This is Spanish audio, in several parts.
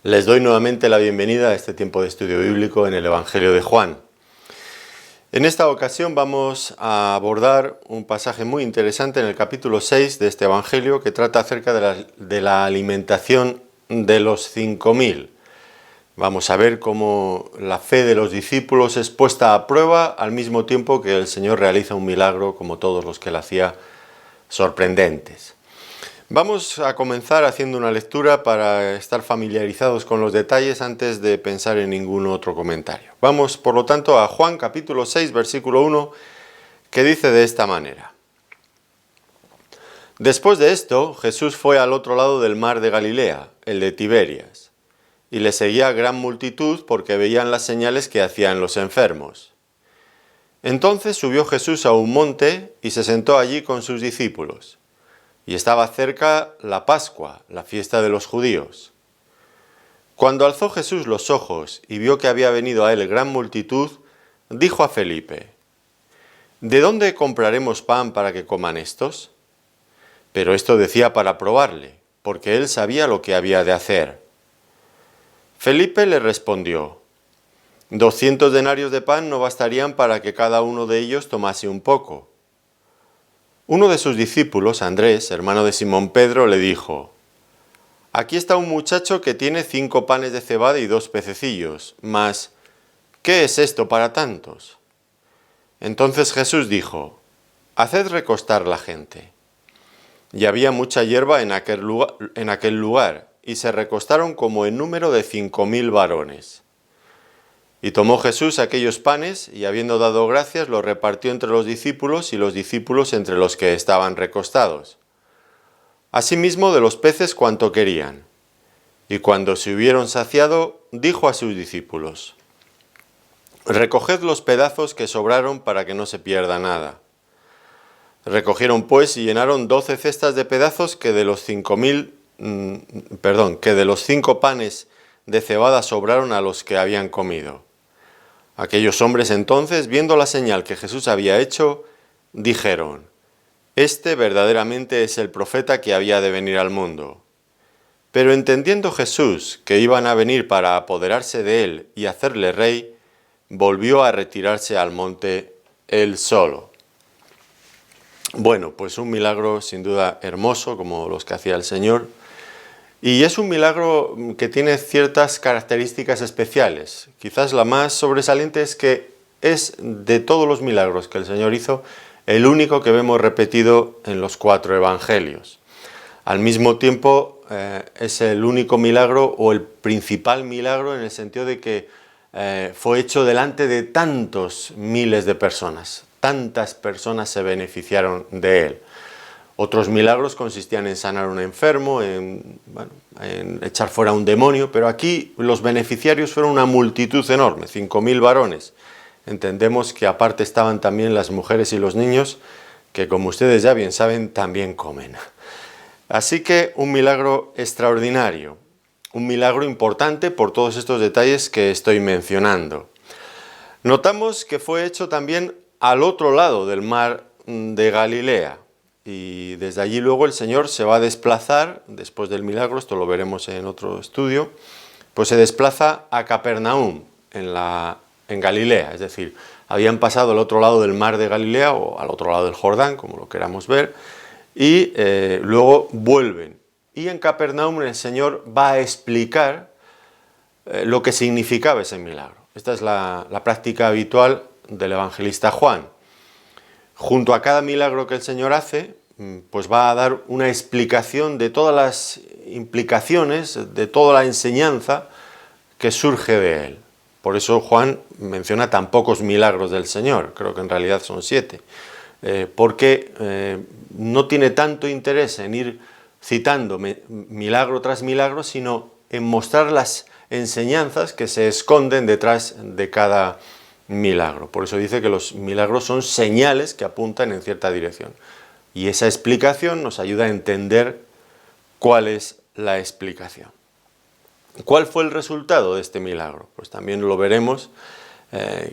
Les doy nuevamente la bienvenida a este tiempo de estudio bíblico en el Evangelio de Juan. En esta ocasión vamos a abordar un pasaje muy interesante en el capítulo 6 de este Evangelio que trata acerca de la alimentación de los 5.000. Vamos a ver cómo la fe de los discípulos es puesta a prueba al mismo tiempo que el Señor realiza un milagro, como todos los que él hacía, sorprendentes. Vamos a comenzar haciendo una lectura para estar familiarizados con los detalles antes de pensar en ningún otro comentario. Vamos, por lo tanto, a Juan capítulo 6, versículo 1, que dice de esta manera. Después de esto, Jesús fue al otro lado del mar de Galilea, el de Tiberias, y le seguía gran multitud porque veían las señales que hacían los enfermos. Entonces subió Jesús a un monte y se sentó allí con sus discípulos. Y estaba cerca la Pascua, la fiesta de los judíos. Cuando alzó Jesús los ojos y vio que había venido a él gran multitud, dijo a Felipe: ¿De dónde compraremos pan para que coman estos? Pero esto decía para probarle, porque él sabía lo que había de hacer. Felipe le respondió: 200 denarios de pan no bastarían para que cada uno de ellos tomase un poco. Uno de sus discípulos, Andrés, hermano de Simón Pedro, le dijo: Aquí está un muchacho que tiene 5 panes de cebada y 2 pececillos, mas ¿qué es esto para tantos? Entonces Jesús dijo: Haced recostar la gente. Y había mucha hierba en aquel lugar, y se recostaron como en número de 5.000 varones. Y tomó Jesús aquellos panes, y habiendo dado gracias, los repartió entre los discípulos, y los discípulos entre los que estaban recostados. Asimismo de los peces cuanto querían. Y cuando se hubieron saciado, dijo a sus discípulos: Recoged los pedazos que sobraron para que no se pierda nada. Recogieron pues y llenaron 12 cestas de pedazos que de los 5 panes de cebada sobraron a los que habían comido. Aquellos hombres entonces, viendo la señal que Jesús había hecho, dijeron: Este verdaderamente es el profeta que había de venir al mundo. Pero entendiendo Jesús que iban a venir para apoderarse de él y hacerle rey, volvió a retirarse al monte él solo. Bueno, pues un milagro sin duda hermoso, como los que hacía el Señor. Y es un milagro que tiene ciertas características especiales. Quizás la más sobresaliente es que es de todos los milagros que el Señor hizo, el único que vemos repetido en los 4 evangelios. Al mismo tiempo es el único milagro o el principal milagro en el sentido de que fue hecho delante de tantos miles de personas. Tantas personas se beneficiaron de él. Otros milagros consistían en sanar a un enfermo, en echar fuera a un demonio, pero aquí los beneficiarios fueron una multitud enorme, 5.000 varones. Entendemos que aparte estaban también las mujeres y los niños, que como ustedes ya bien saben, también comen. Así que un milagro extraordinario, un milagro importante por todos estos detalles que estoy mencionando. Notamos que fue hecho también al otro lado del mar de Galilea. Y desde allí luego el Señor se va a desplazar, después del milagro, esto lo veremos en otro estudio, pues se desplaza a Capernaum, en Galilea. Es decir, habían pasado al otro lado del mar de Galilea, o al otro lado del Jordán, como lo queramos ver, y luego vuelven. Y en Capernaum el Señor va a explicar lo que significaba ese milagro. Esta es la práctica habitual del evangelista Juan. Junto a cada milagro que el Señor hace, pues va a dar una explicación de todas las implicaciones, de toda la enseñanza que surge de él. Por eso Juan menciona tan pocos milagros del Señor, creo que en realidad son 7, porque no tiene tanto interés en ir citando milagro tras milagro, sino en mostrar las enseñanzas que se esconden detrás de cada milagro. Por eso dice que los milagros son señales que apuntan en cierta dirección. Y esa explicación nos ayuda a entender cuál es la explicación. ¿Cuál fue el resultado de este milagro? Pues también lo veremos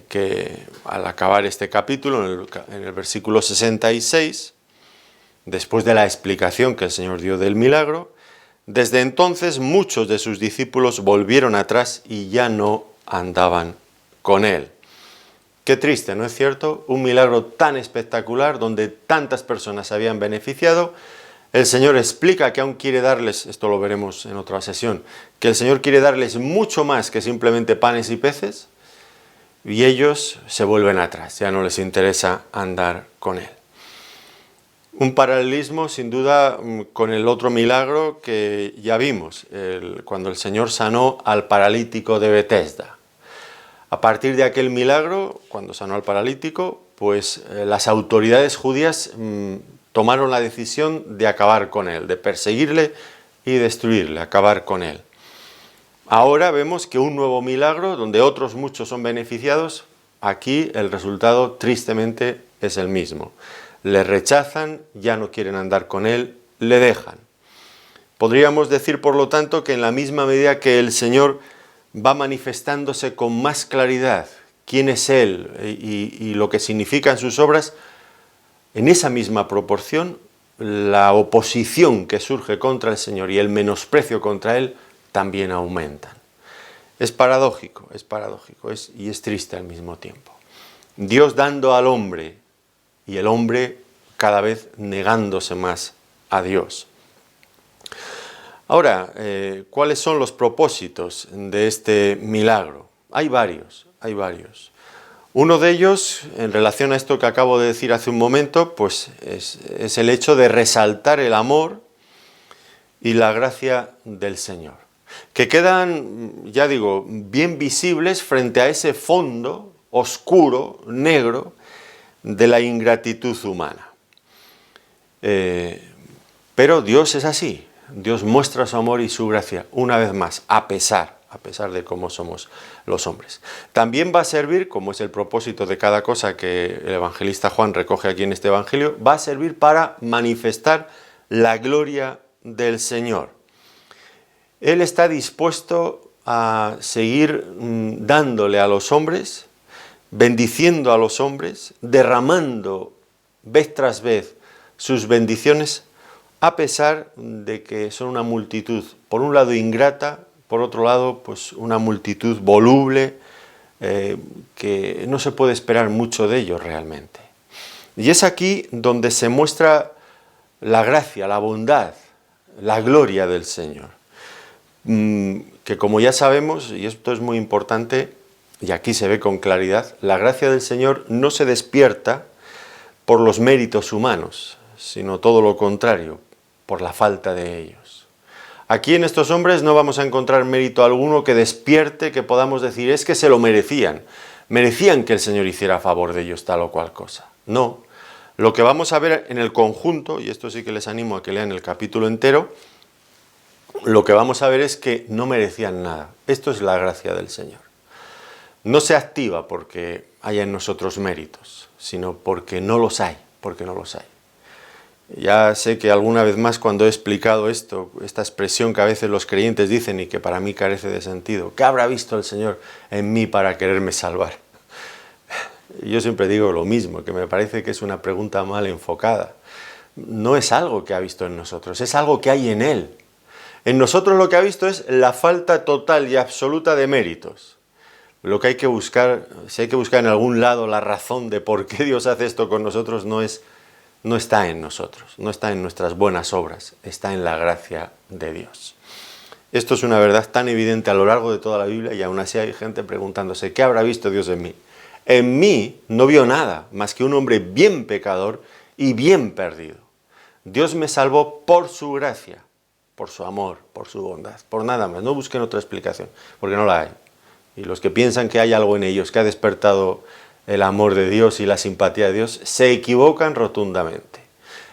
que al acabar este capítulo, en el versículo 66, después de la explicación que el Señor dio del milagro, Desde entonces muchos de sus discípulos volvieron atrás y ya no andaban con él. Qué triste, ¿no es cierto? Un milagro tan espectacular donde tantas personas se habían beneficiado. El Señor explica que aún quiere darles, esto lo veremos en otra sesión, que el Señor quiere darles mucho más que simplemente panes y peces, y ellos se vuelven atrás, ya no les interesa andar con Él. Un paralelismo sin duda con el otro milagro que ya vimos, cuando el Señor sanó al paralítico de Betesda. A partir de aquel milagro, cuando sanó al paralítico, pues las autoridades judías tomaron la decisión de acabar con él, de perseguirle y destruirle, acabar con él. Ahora vemos que un nuevo milagro, donde otros muchos son beneficiados, aquí el resultado tristemente es el mismo. Le rechazan, ya no quieren andar con él, le dejan. Podríamos decir, por lo tanto, que en la misma medida que el Señor va manifestándose con más claridad quién es Él y lo que significan sus obras, en esa misma proporción, la oposición que surge contra el Señor y el menosprecio contra Él también aumentan. Es paradójico y es triste al mismo tiempo. Dios dando al hombre y el hombre cada vez negándose más a Dios. Ahora, ¿cuáles son los propósitos de este milagro? Hay varios. Uno de ellos, en relación a esto que acabo de decir hace un momento, pues es el hecho de resaltar el amor y la gracia del Señor, que quedan, ya digo, bien visibles frente a ese fondo oscuro, negro, de la ingratitud humana. Pero Dios es así, Dios muestra su amor y su gracia, una vez más, a pesar de cómo somos los hombres. También va a servir, como es el propósito de cada cosa que el evangelista Juan recoge aquí en este evangelio, va a servir para manifestar la gloria del Señor. Él está dispuesto a seguir dándole a los hombres, bendiciendo a los hombres, derramando vez tras vez sus bendiciones, a pesar de que son una multitud, por un lado ingrata, por otro lado, pues una multitud voluble, que no se puede esperar mucho de ellos realmente. Y es aquí donde se muestra la gracia, la bondad, la gloria del Señor. Que como ya sabemos, y esto es muy importante, y aquí se ve con claridad, la gracia del Señor no se despierta por los méritos humanos, sino todo lo contrario, por la falta de ellos. Aquí en estos hombres no vamos a encontrar mérito alguno que despierte, que podamos decir, es que se lo merecían que el Señor hiciera a favor de ellos tal o cual cosa. No, lo que vamos a ver en el conjunto, y esto sí que les animo a que lean el capítulo entero, lo que vamos a ver es que no merecían nada. Esto es la gracia del Señor. No se activa porque haya en nosotros méritos, sino porque no los hay. Ya sé que alguna vez más cuando he explicado esto, esta expresión que a veces los creyentes dicen y que para mí carece de sentido, ¿qué habrá visto el Señor en mí para quererme salvar? Yo siempre digo lo mismo, que me parece que es una pregunta mal enfocada. No es algo que ha visto en nosotros, es algo que hay en Él. En nosotros lo que ha visto es la falta total y absoluta de méritos. Lo que hay que buscar, si hay que buscar en algún lado la razón de por qué Dios hace esto con nosotros, no está en nosotros, no está en nuestras buenas obras, está en la gracia de Dios. Esto es una verdad tan evidente a lo largo de toda la Biblia y aún así hay gente preguntándose, ¿qué habrá visto Dios en mí? En mí no vio nada más que un hombre bien pecador y bien perdido. Dios me salvó por su gracia, por su amor, por su bondad, por nada más. No busquen otra explicación, porque no la hay. Y los que piensan que hay algo en ellos que ha despertado el amor de Dios y la simpatía de Dios, se equivocan rotundamente.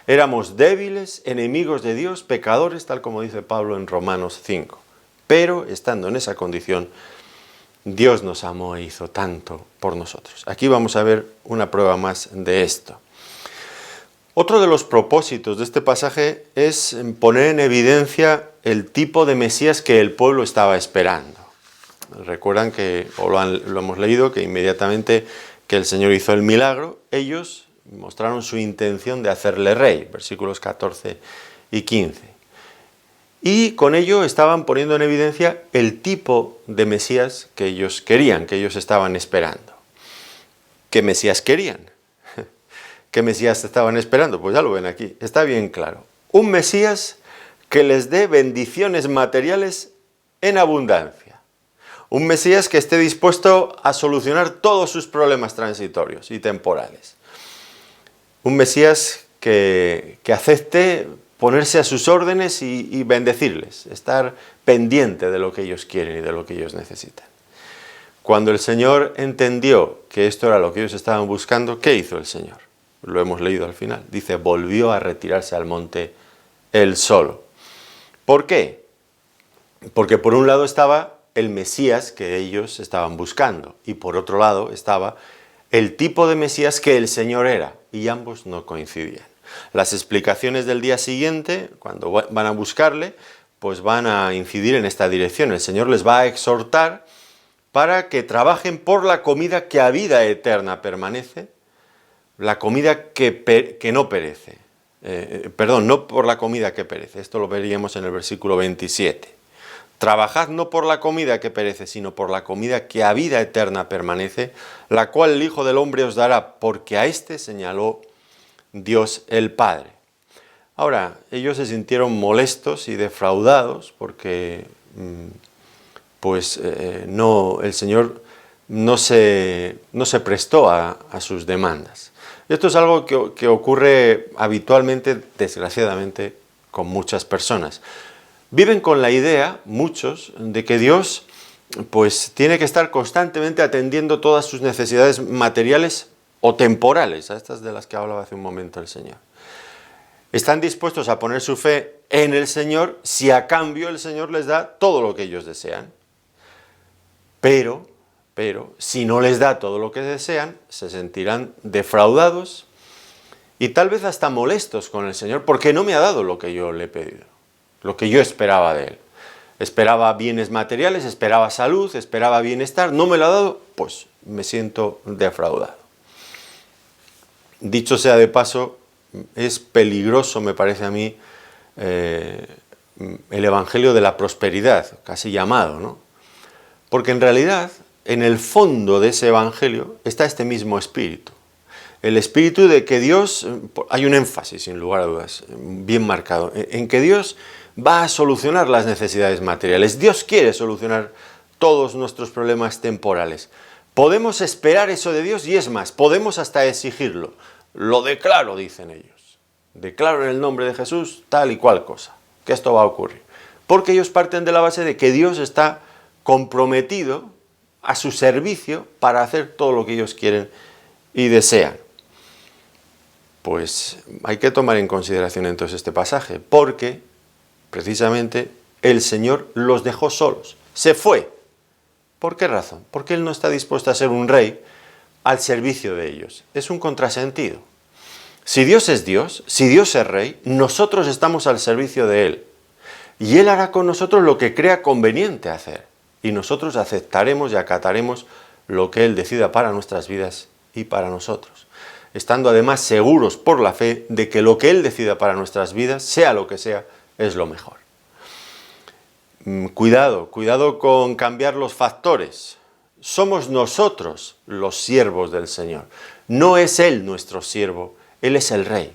Éramos débiles, enemigos de Dios, pecadores, tal como dice Pablo en Romanos 5. Pero, estando en esa condición, Dios nos amó e hizo tanto por nosotros. Aquí vamos a ver una prueba más de esto. Otro de los propósitos de este pasaje es poner en evidencia el tipo de Mesías que el pueblo estaba esperando. Recuerdan que, o lo hemos leído, que inmediatamente que el Señor hizo el milagro, ellos mostraron su intención de hacerle rey, versículos 14 y 15. y con ello estaban poniendo en evidencia el tipo de Mesías que ellos querían, que ellos estaban esperando. ¿Qué Mesías querían? ¿Qué Mesías estaban esperando? Pues ya lo ven aquí, está bien claro. Un Mesías que les dé bendiciones materiales en abundancia. Un Mesías que esté dispuesto a solucionar todos sus problemas transitorios y temporales. Un Mesías que acepte ponerse a sus órdenes y bendecirles, estar pendiente de lo que ellos quieren y de lo que ellos necesitan. Cuando el Señor entendió que esto era lo que ellos estaban buscando, ¿qué hizo el Señor? Lo hemos leído al final. Dice, volvió a retirarse al monte él solo. ¿Por qué? Porque por un lado estaba el Mesías que ellos estaban buscando y por otro lado estaba el tipo de Mesías que el Señor era, y ambos no coincidían. Las explicaciones del día siguiente, cuando van a buscarle, pues van a incidir en esta dirección. El Señor les va a exhortar para que trabajen por la comida que a vida eterna permanece, la comida que no perece. No por la comida que perece, esto lo veríamos en el versículo 27. Trabajad no por la comida que perece, sino por la comida que a vida eterna permanece, la cual el Hijo del Hombre os dará, porque a éste señaló Dios el Padre. Ahora, ellos se sintieron molestos y defraudados porque el Señor no se prestó a sus demandas. Esto es algo que ocurre habitualmente, desgraciadamente, con muchas personas. Viven con la idea, muchos, de que Dios pues tiene que estar constantemente atendiendo todas sus necesidades materiales o temporales, a estas de las que hablaba hace un momento el Señor. Están dispuestos a poner su fe en el Señor si a cambio el Señor les da todo lo que ellos desean. Pero, si no les da todo lo que desean, se sentirán defraudados y tal vez hasta molestos con el Señor porque no me ha dado lo que yo le he pedido, lo que yo esperaba de Él. Esperaba bienes materiales, esperaba salud, esperaba bienestar, no me lo ha dado, pues me siento defraudado. Dicho sea de paso, es peligroso, me parece a mí, el evangelio de la prosperidad, casi llamado, ¿no? Porque en realidad, en el fondo de ese evangelio está este mismo espíritu. El espíritu de que Dios, hay un énfasis sin lugar a dudas, bien marcado, en que Dios va a solucionar las necesidades materiales. Dios quiere solucionar todos nuestros problemas temporales. Podemos esperar eso de Dios y es más, podemos hasta exigirlo. Lo declaro, dicen ellos. Declaro en el nombre de Jesús tal y cual cosa, que esto va a ocurrir. Porque ellos parten de la base de que Dios está comprometido a su servicio para hacer todo lo que ellos quieren y desean. Pues hay que tomar en consideración entonces este pasaje, porque precisamente el Señor los dejó solos, se fue. ¿Por qué razón? Porque Él no está dispuesto a ser un rey al servicio de ellos. Es un contrasentido. Si Dios es Dios, si Dios es rey, nosotros estamos al servicio de Él. Y Él hará con nosotros lo que crea conveniente hacer. Y nosotros aceptaremos y acataremos lo que Él decida para nuestras vidas y para nosotros. Estando además seguros por la fe de que lo que Él decida para nuestras vidas, sea lo que sea, es lo mejor. Cuidado con cambiar los factores. Somos nosotros los siervos del Señor. No es Él nuestro siervo, Él es el Rey.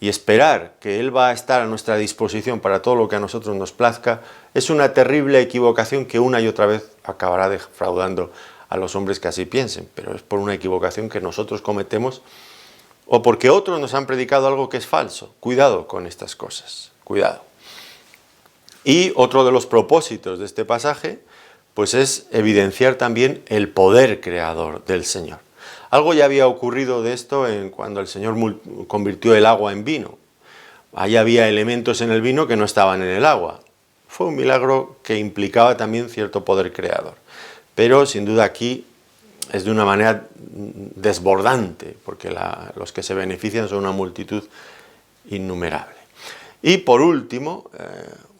Y esperar que Él va a estar a nuestra disposición para todo lo que a nosotros nos plazca es una terrible equivocación que una y otra vez acabará defraudando a los hombres que así piensen. Pero es por una equivocación que nosotros cometemos o porque otros nos han predicado algo que es falso. Cuidado con estas cosas, cuidado. Y otro de los propósitos de este pasaje pues es evidenciar también el poder creador del Señor. Algo ya había ocurrido de esto cuando el Señor convirtió el agua en vino. Ahí había elementos en el vino que no estaban en el agua. Fue un milagro que implicaba también cierto poder creador. Pero sin duda aquí es de una manera desbordante, porque los que se benefician son una multitud innumerable. Y por último,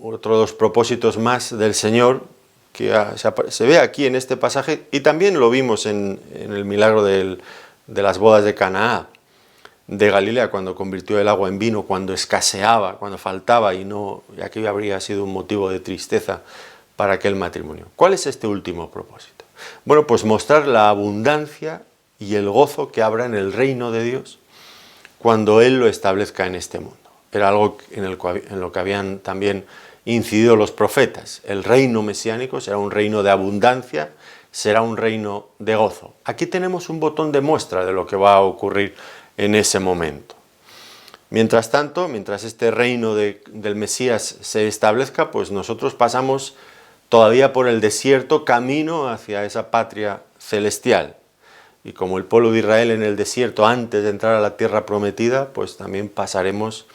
otro de los propósitos más del Señor, que se ve aquí en este pasaje, y también lo vimos en el milagro de las bodas de Canaán. de Galilea, cuando convirtió el agua en vino, cuando escaseaba, cuando faltaba y aquello habría sido un motivo de tristeza para aquel matrimonio. ¿Cuál es este último propósito? Bueno, pues mostrar la abundancia y el gozo que habrá en el reino de Dios cuando Él lo establezca en este mundo. Era algo en lo que habían también incidido los profetas. El reino mesiánico será un reino de abundancia, será un reino de gozo. Aquí tenemos un botón de muestra de lo que va a ocurrir en ese momento. Mientras tanto, mientras este reino del Mesías se establezca, pues nosotros pasamos todavía por el desierto camino hacia esa patria celestial. Y como el pueblo de Israel en el desierto antes de entrar a la tierra prometida, pues también pasaremos.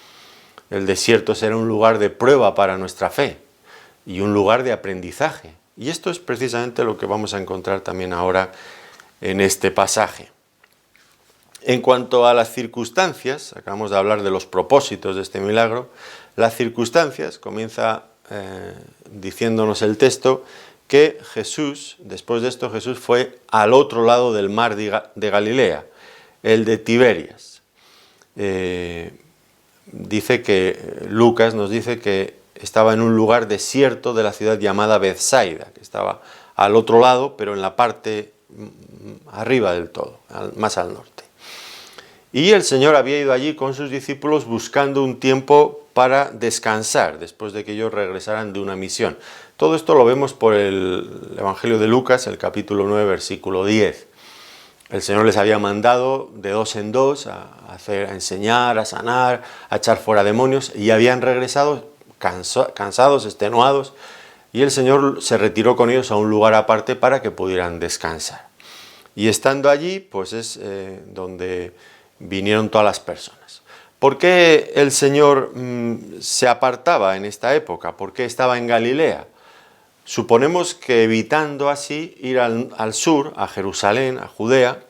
El desierto será un lugar de prueba para nuestra fe y un lugar de aprendizaje. Y esto es precisamente lo que vamos a encontrar también ahora en este pasaje. En cuanto a las circunstancias, acabamos de hablar de los propósitos de este milagro, las circunstancias, comienza diciéndonos el texto, que Jesús, después de esto, Jesús fue al otro lado del mar de Galilea, el de Tiberias. Lucas nos dice que estaba en un lugar desierto de la ciudad llamada Bethsaida, que estaba al otro lado, pero en la parte arriba del todo, más al norte. Y el Señor había ido allí con sus discípulos buscando un tiempo para descansar, después de que ellos regresaran de una misión. Todo esto lo vemos por el Evangelio de Lucas, el capítulo 9, versículo 10. El Señor les había mandado de 2 en 2 a enseñar, a sanar, a echar fuera demonios, y habían regresado cansados, extenuados, y el Señor se retiró con ellos a un lugar aparte para que pudieran descansar. Y estando allí, pues es donde vinieron todas las personas. ¿Por qué el Señor se apartaba en esta época? ¿Por qué estaba en Galilea? Suponemos que evitando así ir al sur, a Jerusalén, a Judea,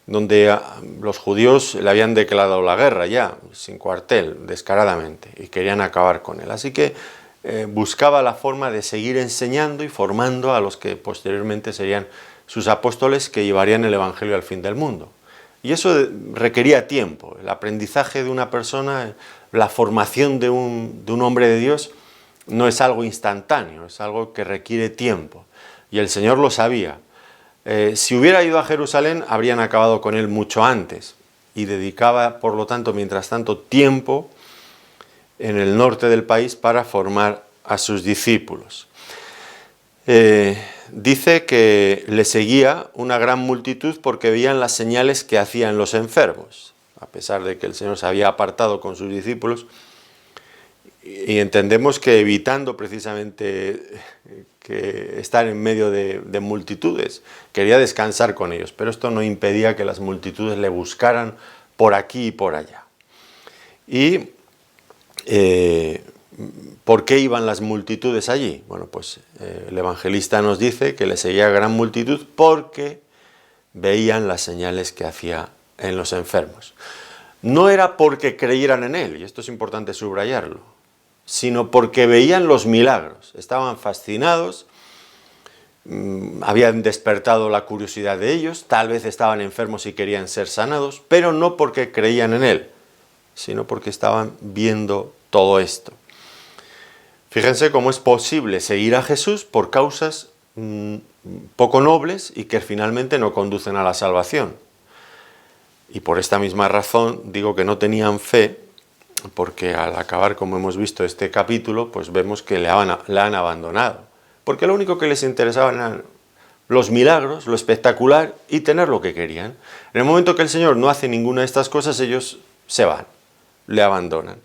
donde los judíos le habían declarado la guerra ya, sin cuartel, descaradamente, y querían acabar con él. Así que buscaba la forma de seguir enseñando y formando a los que posteriormente serían sus apóstoles que llevarían el Evangelio al fin del mundo. Y eso requería tiempo. El aprendizaje de una persona, la formación de un hombre de Dios, no es algo instantáneo, es algo que requiere tiempo. Y el Señor lo sabía. Si hubiera ido a Jerusalén, habrían acabado con él mucho antes. Y dedicaba, por lo tanto, mientras tanto, tiempo en el norte del país para formar a sus discípulos. Dice que le seguía una gran multitud porque veían las señales que hacían los enfermos, a pesar de que el Señor se había apartado con sus discípulos, y entendemos que evitando precisamente que estar en medio de multitudes, quería descansar con ellos, pero esto no impedía que las multitudes le buscaran por aquí y por allá. Y ¿por qué iban las multitudes allí? Bueno, pues el evangelista nos dice que le seguía gran multitud porque veían las señales que hacía en los enfermos. No era porque creyeran en él, y esto es importante subrayarlo, sino porque veían los milagros, estaban fascinados, habían despertado la curiosidad de ellos, tal vez estaban enfermos y querían ser sanados, pero no porque creían en él, sino porque estaban viendo todo esto. Fíjense cómo es posible seguir a Jesús por causas poco nobles y que finalmente no conducen a la salvación. Y por esta misma razón digo que no tenían fe, porque al acabar, como hemos visto, este capítulo, pues vemos que la han abandonado. Porque lo único que les interesaba eran los milagros, lo espectacular y tener lo que querían. En el momento que el Señor no hace ninguna de estas cosas, ellos se van, le abandonan.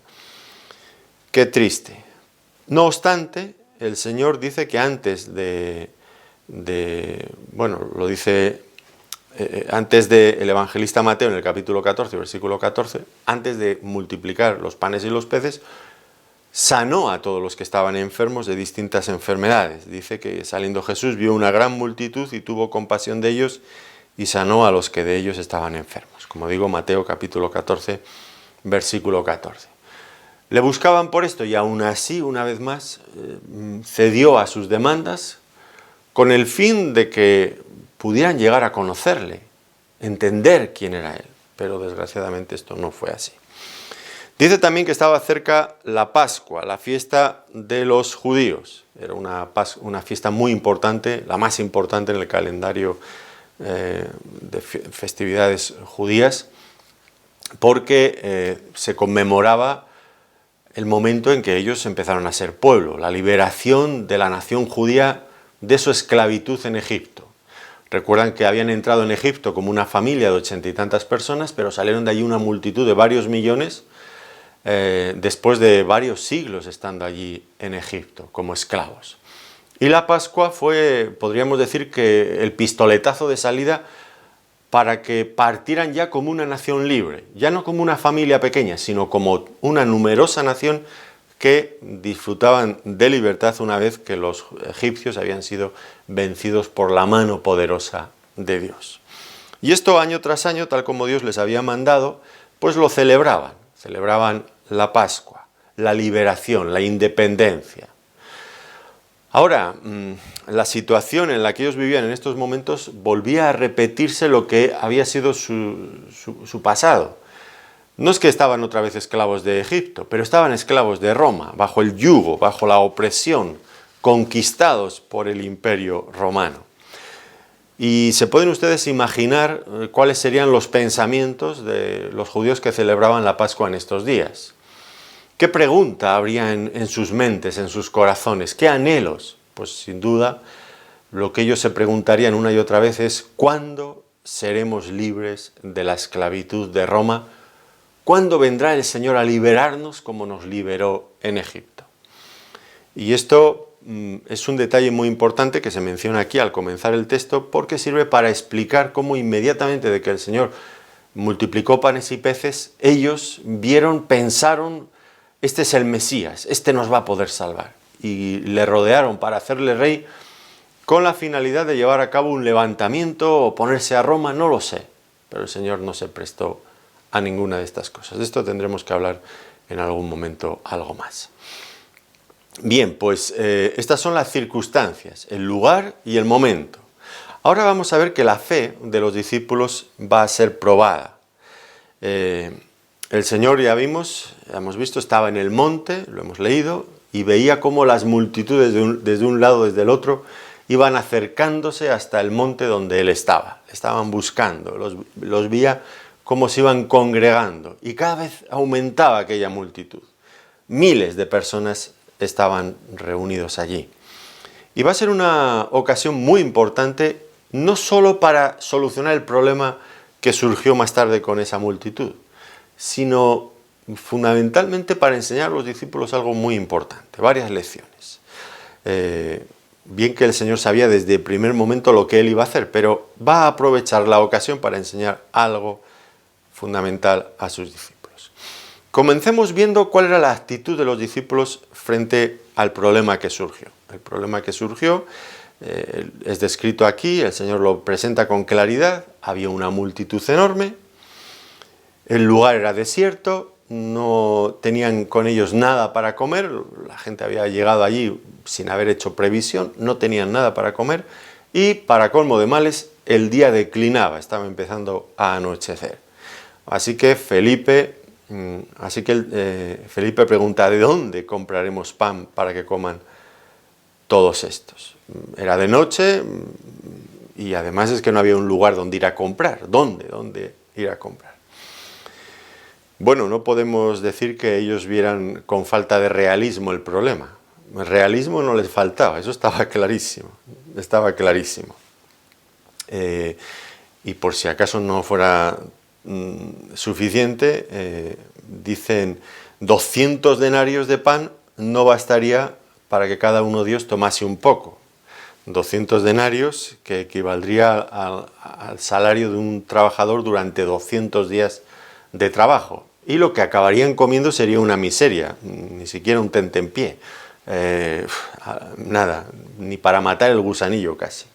Qué triste. No obstante, el Señor dice que antes lo dice antes del evangelista Mateo en el capítulo 14, versículo 14, antes de multiplicar los panes y los peces, sanó a todos los que estaban enfermos de distintas enfermedades. Dice que saliendo Jesús vio una gran multitud y tuvo compasión de ellos y sanó a los que de ellos estaban enfermos. Como digo, Mateo capítulo 14, versículo 14. Le buscaban por esto y aún así, una vez más, cedió a sus demandas con el fin de que pudieran llegar a conocerle, entender quién era él. pero desgraciadamente esto no fue así. Dice también que estaba cerca la Pascua, la fiesta de los judíos. Era una fiesta muy importante, la más importante en el calendario de festividades judías, porque se conmemoraba el momento en que ellos empezaron a ser pueblo, la liberación de la nación judía de su esclavitud en Egipto. Recuerdan que habían entrado en Egipto como una familia de 80 y tantas personas, pero salieron de allí una multitud de varios millones, después de varios siglos estando allí en Egipto como esclavos. Y la Pascua fue, podríamos decir, que el pistoletazo de salida para que partieran ya como una nación libre, ya no como una familia pequeña, sino como una numerosa nación que disfrutaban de libertad una vez que los egipcios habían sido vencidos por la mano poderosa de Dios. Y esto año tras año, tal como Dios les había mandado, pues lo celebraban la Pascua, la liberación, la independencia. Ahora, la situación en la que ellos vivían en estos momentos volvía a repetirse lo que había sido su pasado. No es que estaban otra vez esclavos de Egipto, pero estaban esclavos de Roma, bajo el yugo, bajo la opresión, conquistados por el imperio romano. Y se pueden ustedes imaginar cuáles serían los pensamientos de los judíos que celebraban la Pascua en estos días. ¿Qué pregunta habría en sus mentes, en sus corazones? ¿Qué anhelos? Pues sin duda, lo que ellos se preguntarían una y otra vez es ¿cuándo seremos libres de la esclavitud de Roma? ¿Cuándo vendrá el Señor a liberarnos como nos liberó en Egipto? Y esto es un detalle muy importante que se menciona aquí al comenzar el texto porque sirve para explicar cómo inmediatamente de que el Señor multiplicó panes y peces, ellos vieron, pensaron, este es el Mesías, este nos va a poder salvar. Y le rodearon para hacerle rey con la finalidad de llevar a cabo un levantamiento o ponerse a Roma, no lo sé. Pero el Señor no se prestó a ninguna de estas cosas. De esto tendremos que hablar en algún momento algo más. Bien, pues estas son las circunstancias, el lugar y el momento. Ahora vamos a ver que la fe de los discípulos va a ser probada. El Señor, ya hemos visto, estaba en el monte, lo hemos leído, y veía cómo las multitudes desde un lado, desde el otro, iban acercándose hasta el monte donde Él estaba. Estaban buscando, los veía cómo se iban congregando, y cada vez aumentaba aquella multitud. Miles de personas estaban reunidos allí. Y va a ser una ocasión muy importante, no solo para solucionar el problema que surgió más tarde con esa multitud, sino fundamentalmente para enseñar a los discípulos algo muy importante, varias lecciones. Bien que el Señor sabía desde el primer momento lo que Él iba a hacer, pero va a aprovechar la ocasión para enseñar algo fundamental a sus discípulos. Comencemos viendo cuál era la actitud de los discípulos frente al problema que surgió. El problema que surgió es descrito aquí, el Señor lo presenta con claridad, había una multitud enorme, el lugar era desierto, no tenían con ellos nada para comer, la gente había llegado allí sin haber hecho previsión, no tenían nada para comer y para colmo de males el día declinaba, estaba empezando a anochecer. Así que Felipe pregunta, ¿de dónde compraremos pan para que coman todos estos? Era de noche y además es que no había un lugar donde ir a comprar. ¿Dónde ir a comprar? Bueno, no podemos decir que ellos vieran con falta de realismo el problema. El realismo no les faltaba, eso estaba clarísimo. Y por si acaso no fuera suficiente, dicen 200 denarios de pan no bastaría para que cada uno de ellos tomase un poco. 200 denarios que equivaldría al salario de un trabajador durante 200 días de trabajo. Y lo que acabarían comiendo sería una miseria, ni siquiera un tentempié. Nada, ni para matar el gusanillo casi.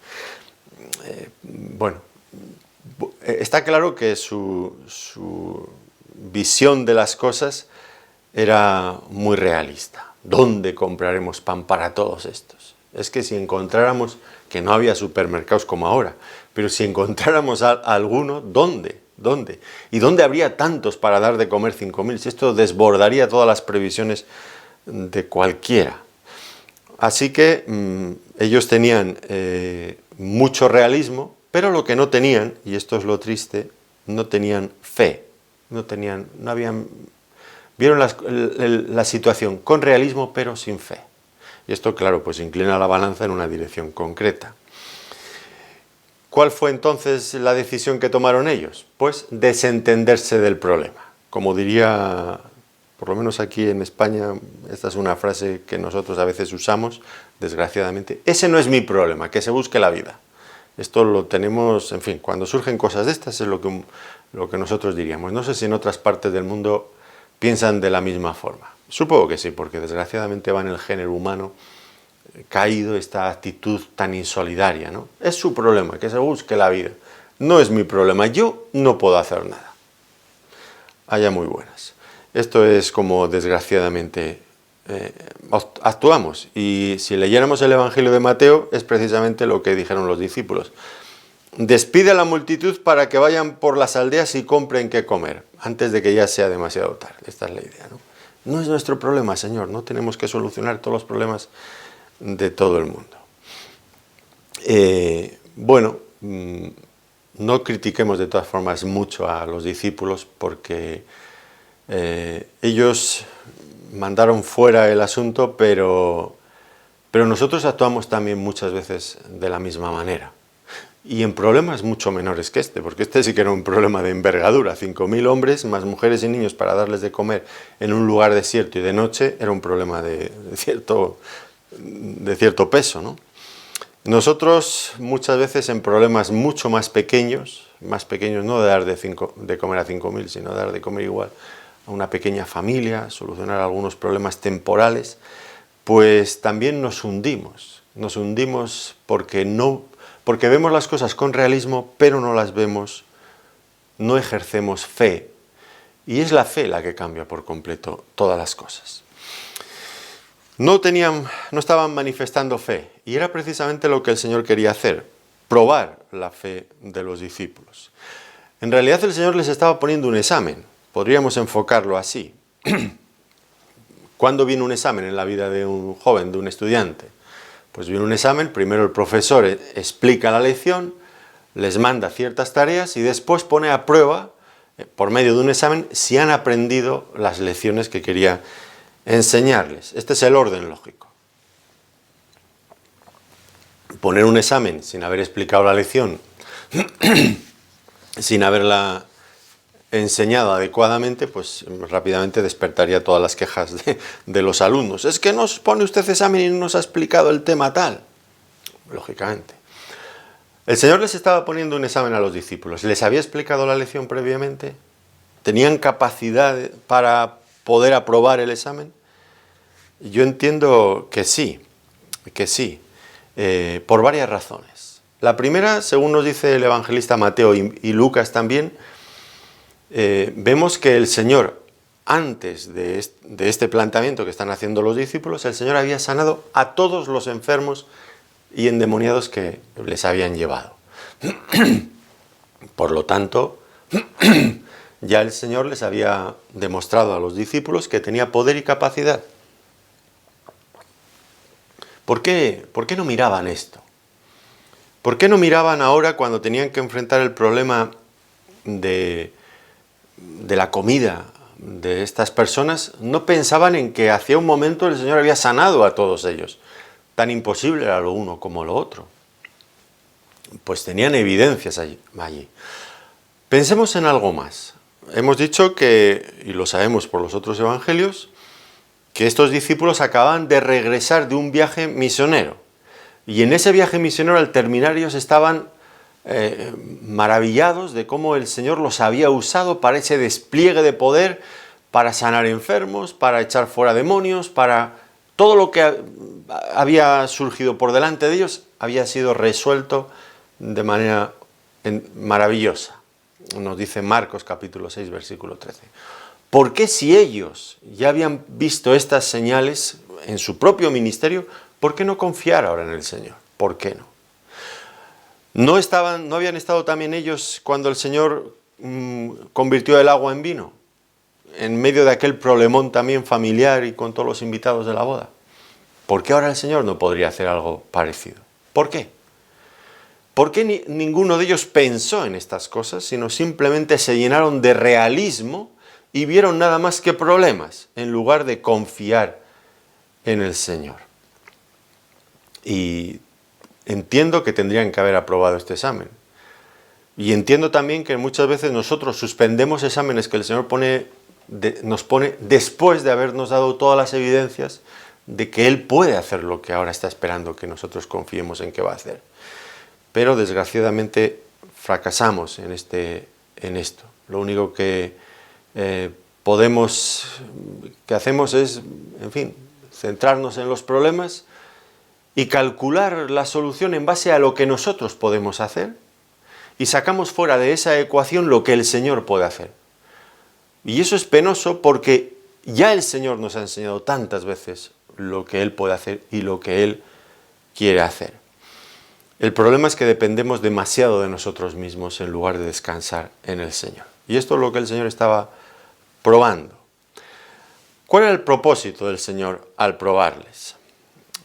Bueno, está claro que su visión de las cosas era muy realista. ¿Dónde compraremos pan para todos estos? Es que si encontráramos, que no había supermercados como ahora, pero si encontráramos alguno, ¿dónde ¿Dónde? ¿Y dónde habría tantos para dar de comer 5.000? Si esto desbordaría todas las previsiones de cualquiera. Así que ellos tenían mucho realismo, pero lo que no tenían, y esto es lo triste, no tenían fe. Vieron la situación con realismo, pero sin fe. Y esto, claro, pues inclina la balanza en una dirección concreta. ¿Cuál fue entonces la decisión que tomaron ellos? Pues desentenderse del problema. Como diría, por lo menos aquí en España, esta es una frase que nosotros a veces usamos, desgraciadamente, ese no es mi problema, que se busque la vida. Esto lo tenemos, en fin, cuando surgen cosas de estas es lo que nosotros diríamos. No sé si en otras partes del mundo piensan de la misma forma. Supongo que sí, porque desgraciadamente va en el género humano caído esta actitud tan insolidaria, ¿no? Es su problema, que se busque la vida. No es mi problema, yo no puedo hacer nada. Allá muy buenas. Esto es como desgraciadamente actuamos. Y si leyéramos el Evangelio de Mateo, es precisamente lo que dijeron los discípulos. Despide a la multitud para que vayan por las aldeas y compren qué comer, antes de que ya sea demasiado tarde. Esta es la idea, ¿no? No es nuestro problema, Señor, no tenemos que solucionar todos los problemas de todo el mundo. No critiquemos de todas formas mucho a los discípulos porque ellos mandaron fuera el asunto, pero nosotros actuamos también muchas veces de la misma manera. Y en problemas mucho menores que este, porque este sí que era un problema de envergadura. 5.000 hombres, más mujeres y niños para darles de comer en un lugar desierto y de noche, era un problema de cierto peso, ¿no? Nosotros muchas veces en problemas mucho más pequeños no de dar de comer a 5.000, sino de dar de comer igual a una pequeña familia, solucionar algunos problemas temporales, pues también nos hundimos porque vemos las cosas con realismo, pero no las vemos, no ejercemos fe. Y es la fe la que cambia por completo todas las cosas. No estaban manifestando fe, y era precisamente lo que el Señor quería hacer, probar la fe de los discípulos. En realidad el Señor les estaba poniendo un examen, podríamos enfocarlo así. ¿Cuándo viene un examen en la vida de un joven, de un estudiante? Pues viene un examen, primero el profesor explica la lección, les manda ciertas tareas y después pone a prueba, por medio de un examen, si han aprendido las lecciones que quería enseñarles. Este es el orden lógico. Poner un examen sin haber explicado la lección, sin haberla enseñado adecuadamente, pues rápidamente despertaría todas las quejas de los alumnos. Es que nos pone usted examen y no nos ha explicado el tema tal. Lógicamente. El Señor les estaba poniendo un examen a los discípulos. ¿Les había explicado la lección previamente? ¿Tenían capacidad para poder aprobar el examen? Yo entiendo que sí, por varias razones. La primera, según nos dice el evangelista Mateo y Lucas también, vemos que el Señor, antes de este planteamiento que están haciendo los discípulos, el Señor había sanado a todos los enfermos y endemoniados que les habían llevado. Por lo tanto, ya el Señor les había demostrado a los discípulos que tenía poder y capacidad. ¿Por qué no miraban esto? ¿Por qué no miraban ahora cuando tenían que enfrentar el problema de la comida de estas personas? No pensaban en que hacía un momento el Señor había sanado a todos ellos. Tan imposible era lo uno como lo otro. Pues tenían evidencias allí. Pensemos en algo más. Hemos dicho que, y lo sabemos por los otros evangelios, que estos discípulos acababan de regresar de un viaje misionero. Y en ese viaje misionero, al terminar, ellos estaban maravillados de cómo el Señor los había usado para ese despliegue de poder, para sanar enfermos, para echar fuera demonios, para todo lo que había surgido por delante de ellos, había sido resuelto de manera maravillosa. Nos dice Marcos capítulo 6, versículo 13. ¿Por qué si ellos ya habían visto estas señales en su propio ministerio, por qué no confiar ahora en el Señor? ¿Por qué no? ¿No habían estado también ellos cuando el Señor convirtió el agua en vino, en medio de aquel problemón también familiar y con todos los invitados de la boda. ¿Por qué ahora el Señor no podría hacer algo parecido? ¿Por qué? ¿Por qué ninguno de ellos pensó en estas cosas, sino simplemente se llenaron de realismo y vieron nada más que problemas, en lugar de confiar en el Señor? Y entiendo que tendrían que haber aprobado este examen. Y entiendo también que muchas veces nosotros suspendemos exámenes que el Señor nos pone después de habernos dado todas las evidencias de que Él puede hacer lo que ahora está esperando que nosotros confiemos en que va a hacer. Pero desgraciadamente fracasamos en esto. Lo único que hacemos es, en fin, centrarnos en los problemas y calcular la solución en base a lo que nosotros podemos hacer, y sacamos fuera de esa ecuación lo que el Señor puede hacer. Y eso es penoso porque ya el Señor nos ha enseñado tantas veces lo que Él puede hacer y lo que Él quiere hacer. El problema es que dependemos demasiado de nosotros mismos en lugar de descansar en el Señor. Y esto es lo que el Señor estaba probando. ¿Cuál era el propósito del Señor al probarles?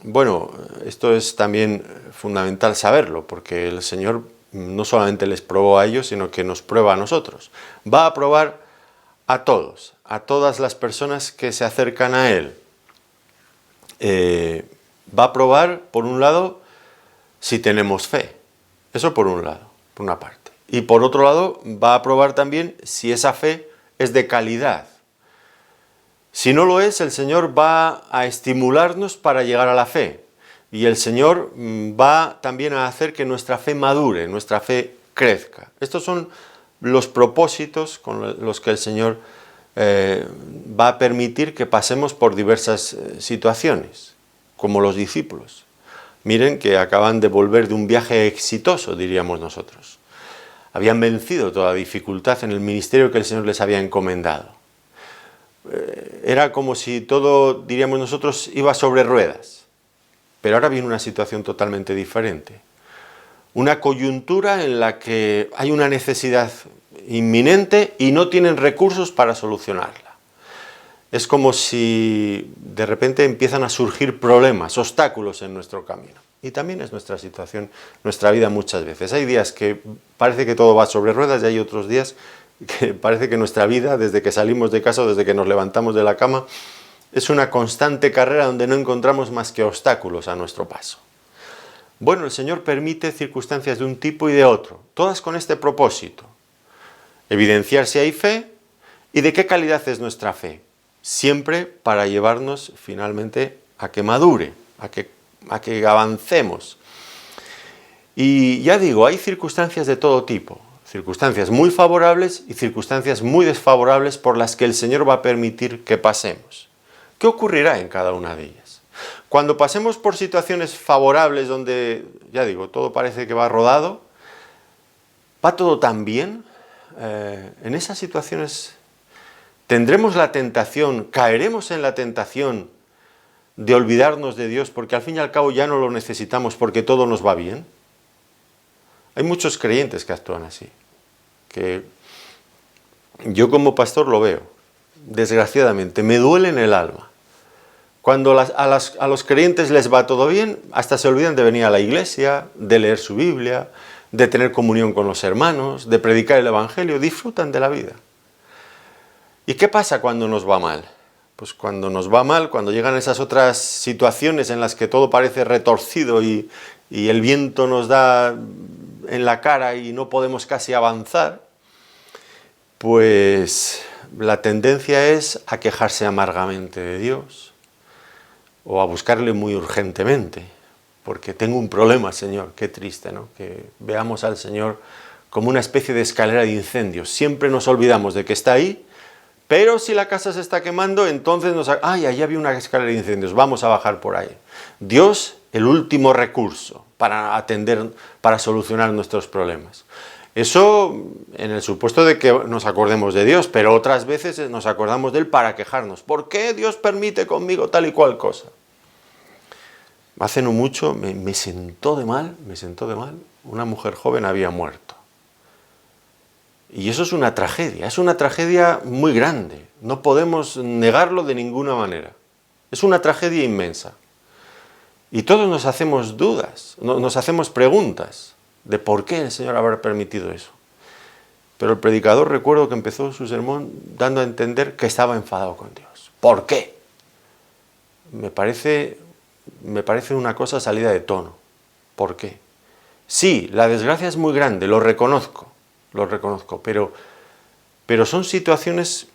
Bueno, esto es también fundamental saberlo, porque el Señor no solamente les probó a ellos, sino que nos prueba a nosotros. Va a probar a todos, a todas las personas que se acercan a Él. Va a probar, por un lado, si tenemos fe. Eso por un lado, por una parte. Y por otro lado, va a probar también si esa fe es de calidad. Si no lo es, el Señor va a estimularnos para llegar a la fe. Y el Señor va también a hacer que nuestra fe madure, nuestra fe crezca. Estos son los propósitos con los que el Señor va a permitir que pasemos por diversas situaciones, como los discípulos. Miren que acaban de volver de un viaje exitoso, diríamos nosotros. Habían vencido toda dificultad en el ministerio que el Señor les había encomendado. Era como si todo, diríamos nosotros, iba sobre ruedas. Pero ahora viene una situación totalmente diferente. Una coyuntura en la que hay una necesidad inminente y no tienen recursos para solucionarla. Es como si de repente empiezan a surgir problemas, obstáculos en nuestro camino. Y también es nuestra situación, nuestra vida muchas veces. Hay días que parece que todo va sobre ruedas y hay otros días que parece que nuestra vida, desde que salimos de casa o desde que nos levantamos de la cama, es una constante carrera donde no encontramos más que obstáculos a nuestro paso. Bueno, el Señor permite circunstancias de un tipo y de otro, todas con este propósito: evidenciar si hay fe y de qué calidad es nuestra fe, siempre para llevarnos finalmente a que madure, a que avancemos. Y ya digo, hay circunstancias de todo tipo, circunstancias muy favorables y circunstancias muy desfavorables por las que el Señor va a permitir que pasemos. ¿Qué ocurrirá en cada una de ellas? Cuando pasemos por situaciones favorables donde, ya digo, todo parece que va rodado, va todo tan bien, en esas situaciones tendremos la tentación, caeremos en la tentación de olvidarnos de Dios porque al fin y al cabo ya no lo necesitamos porque todo nos va bien. Hay muchos creyentes que actúan así, que yo como pastor lo veo, desgraciadamente, me duele en el alma. Cuando a los creyentes les va todo bien, hasta se olvidan de venir a la iglesia, de leer su Biblia, de tener comunión con los hermanos, de predicar el Evangelio, disfrutan de la vida. ¿Y qué pasa cuando nos va mal? Pues cuando nos va mal, cuando llegan esas otras situaciones en las que todo parece retorcido y el viento nos da en la cara y no podemos casi avanzar, pues la tendencia es a quejarse amargamente de Dios o a buscarle muy urgentemente, porque tengo un problema, Señor. Qué triste, ¿no? Que veamos al Señor como una especie de escalera de incendios. Siempre nos olvidamos de que está ahí, pero si la casa se está quemando, entonces ¡ay, ahí había una escalera de incendios! Vamos a bajar por ahí. Dios, el último recurso para solucionar nuestros problemas. Eso en el supuesto de que nos acordemos de Dios, pero otras veces nos acordamos de Él para quejarnos. ¿Por qué Dios permite conmigo tal y cual cosa? Hace no mucho me sentó de mal, una mujer joven había muerto. Y eso es una tragedia muy grande. No podemos negarlo de ninguna manera. Es una tragedia inmensa. Y todos nos hacemos dudas, nos hacemos preguntas de por qué el Señor habrá permitido eso. Pero el predicador, recuerdo que empezó su sermón dando a entender que estaba enfadado con Dios. ¿Por qué? Me parece una cosa salida de tono. ¿Por qué? Sí, la desgracia es muy grande, lo reconozco, pero son situaciones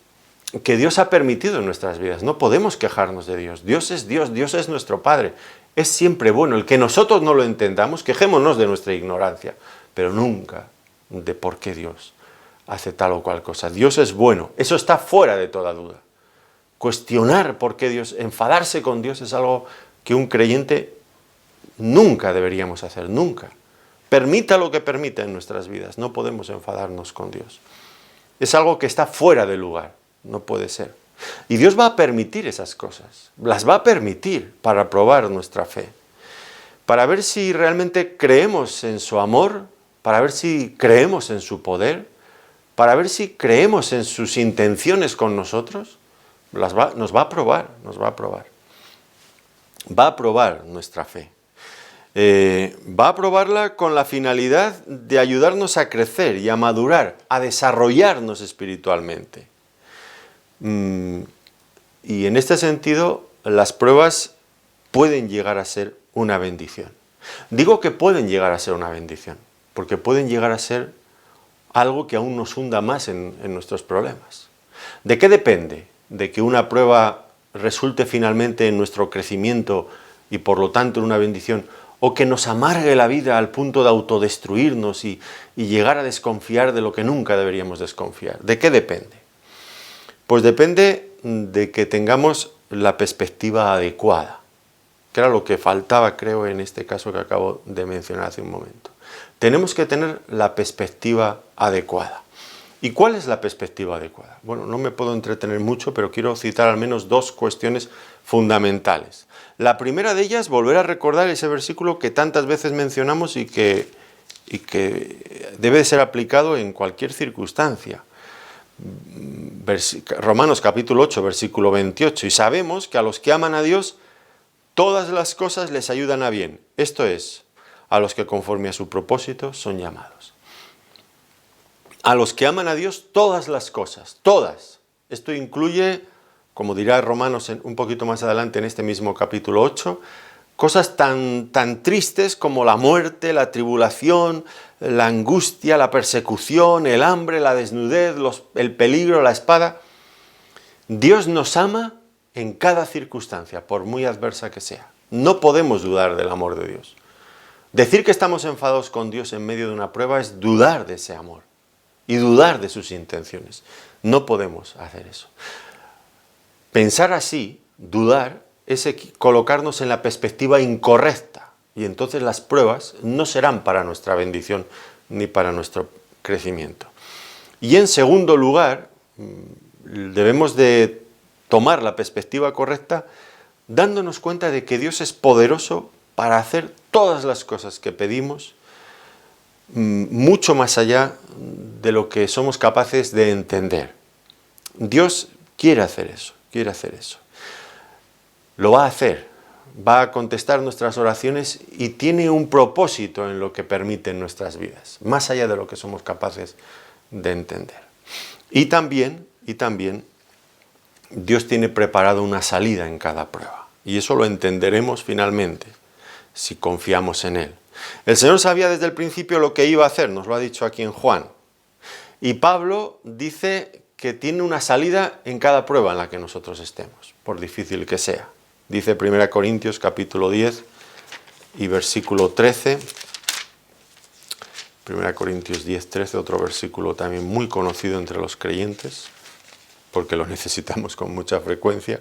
que Dios ha permitido en nuestras vidas. No podemos quejarnos de Dios. Dios, Dios es nuestro Padre. Es siempre bueno. El que nosotros no lo entendamos, quejémonos de nuestra ignorancia, pero nunca de por qué Dios hace tal o cual cosa. Dios es bueno. Eso está fuera de toda duda. Cuestionar por qué Dios, enfadarse con Dios es algo que un creyente nunca deberíamos hacer, nunca. Permita lo que permita en nuestras vidas, no podemos enfadarnos con Dios. Es algo que está fuera de lugar, no puede ser. Y Dios va a permitir esas cosas, las va a permitir para probar nuestra fe, para ver si realmente creemos en su amor, para ver si creemos en su poder, para ver si creemos en sus intenciones con nosotros. Nos va a probar, va a probar nuestra fe. Va a probarla con la finalidad de ayudarnos a crecer y a madurar, a desarrollarnos espiritualmente. Y en este sentido, las pruebas pueden llegar a ser una bendición. Digo que pueden llegar a ser una bendición, porque pueden llegar a ser algo que aún nos hunda más en nuestros problemas. ¿De qué depende? De que una prueba resulte finalmente en nuestro crecimiento y por lo tanto en una bendición, o que nos amargue la vida al punto de autodestruirnos y llegar a desconfiar de lo que nunca deberíamos desconfiar. ¿De qué depende? Pues depende de que tengamos la perspectiva adecuada, que era lo que faltaba, creo, en este caso que acabo de mencionar hace un momento. Tenemos que tener la perspectiva adecuada. ¿Y cuál es la perspectiva adecuada? Bueno, no me puedo entretener mucho, pero quiero citar al menos dos cuestiones fundamentales. La primera de ellas, volver a recordar ese versículo que tantas veces mencionamos y que debe ser aplicado en cualquier circunstancia. Romanos capítulo 8, versículo 28. Y sabemos que a los que aman a Dios, todas las cosas les ayudan a bien. Esto es, a los que conforme a su propósito son llamados. A los que aman a Dios, todas las cosas, todas. Esto incluye, como dirá Romanos un poquito más adelante en este mismo capítulo 8, cosas tan tristes como la muerte, la tribulación, la angustia, la persecución, el hambre, la desnudez, el peligro, la espada. Dios nos ama en cada circunstancia, por muy adversa que sea. No podemos dudar del amor de Dios. Decir que estamos enfadados con Dios en medio de una prueba es dudar de ese amor y dudar de sus intenciones. No podemos hacer eso. Pensar así, dudar, es colocarnos en la perspectiva incorrecta y entonces las pruebas no serán para nuestra bendición ni para nuestro crecimiento. Y en segundo lugar, debemos de tomar la perspectiva correcta dándonos cuenta de que Dios es poderoso para hacer todas las cosas que pedimos, mucho más allá de lo que somos capaces de entender. Dios quiere hacer eso. Lo va a hacer, va a contestar nuestras oraciones y tiene un propósito en lo que permite en nuestras vidas, más allá de lo que somos capaces de entender. Y también, Dios tiene preparado una salida en cada prueba. Y eso lo entenderemos finalmente, si confiamos en Él. El Señor sabía desde el principio lo que iba a hacer, nos lo ha dicho aquí en Juan. Y Pablo dice que tiene una salida en cada prueba en la que nosotros estemos, por difícil que sea. Dice 1 Corintios capítulo 10 y versículo 13. 1 Corintios 10, 13, otro versículo también muy conocido entre los creyentes, porque lo necesitamos con mucha frecuencia.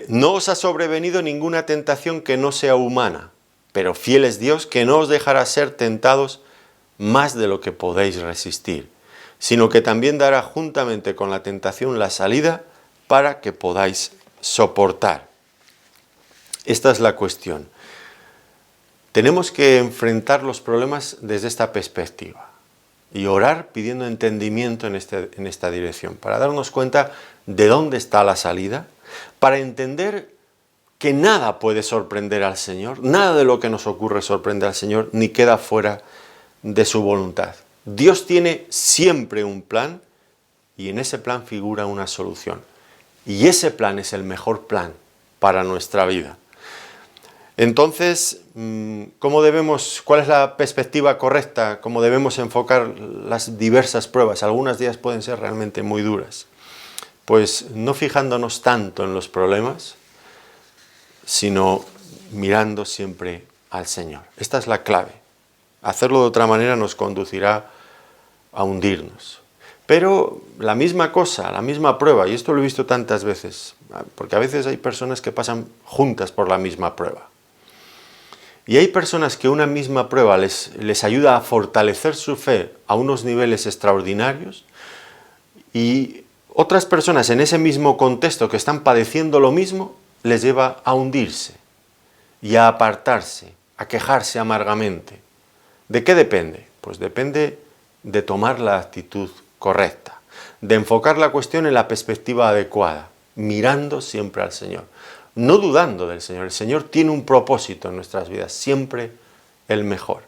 No os ha sobrevenido ninguna tentación que no sea humana, pero fiel es Dios que no os dejará ser tentados más de lo que podéis resistir, sino que también dará juntamente con la tentación la salida para que podáis soportar. Esta es la cuestión. Tenemos que enfrentar los problemas desde esta perspectiva. y orar pidiendo entendimiento en esta dirección, para darnos cuenta de dónde está la salida, para entender que nada puede sorprender al Señor, nada de lo que nos ocurre sorprende al Señor, ni queda fuera de su voluntad. Dios tiene siempre un plan y en ese plan figura una solución. Y ese plan es el mejor plan para nuestra vida. Entonces, ¿cuál es la perspectiva correcta? ¿Cómo debemos enfocar las diversas pruebas? Algunas de ellas pueden ser realmente muy duras. Pues no fijándonos tanto en los problemas, sino mirando siempre al Señor. Esta es la clave. Hacerlo de otra manera nos conducirá a hundirnos. Pero la misma cosa, la misma prueba, y esto lo he visto tantas veces, porque a veces hay personas que pasan juntas por la misma prueba. Y hay personas que una misma prueba les ayuda a fortalecer su fe a unos niveles extraordinarios, y otras personas en ese mismo contexto que están padeciendo lo mismo, les lleva a hundirse y a apartarse, a quejarse amargamente. ¿De qué depende? Pues depende de tomar la actitud correcta, de enfocar la cuestión en la perspectiva adecuada, mirando siempre al Señor, no dudando del Señor. El Señor tiene un propósito en nuestras vidas, siempre el mejor.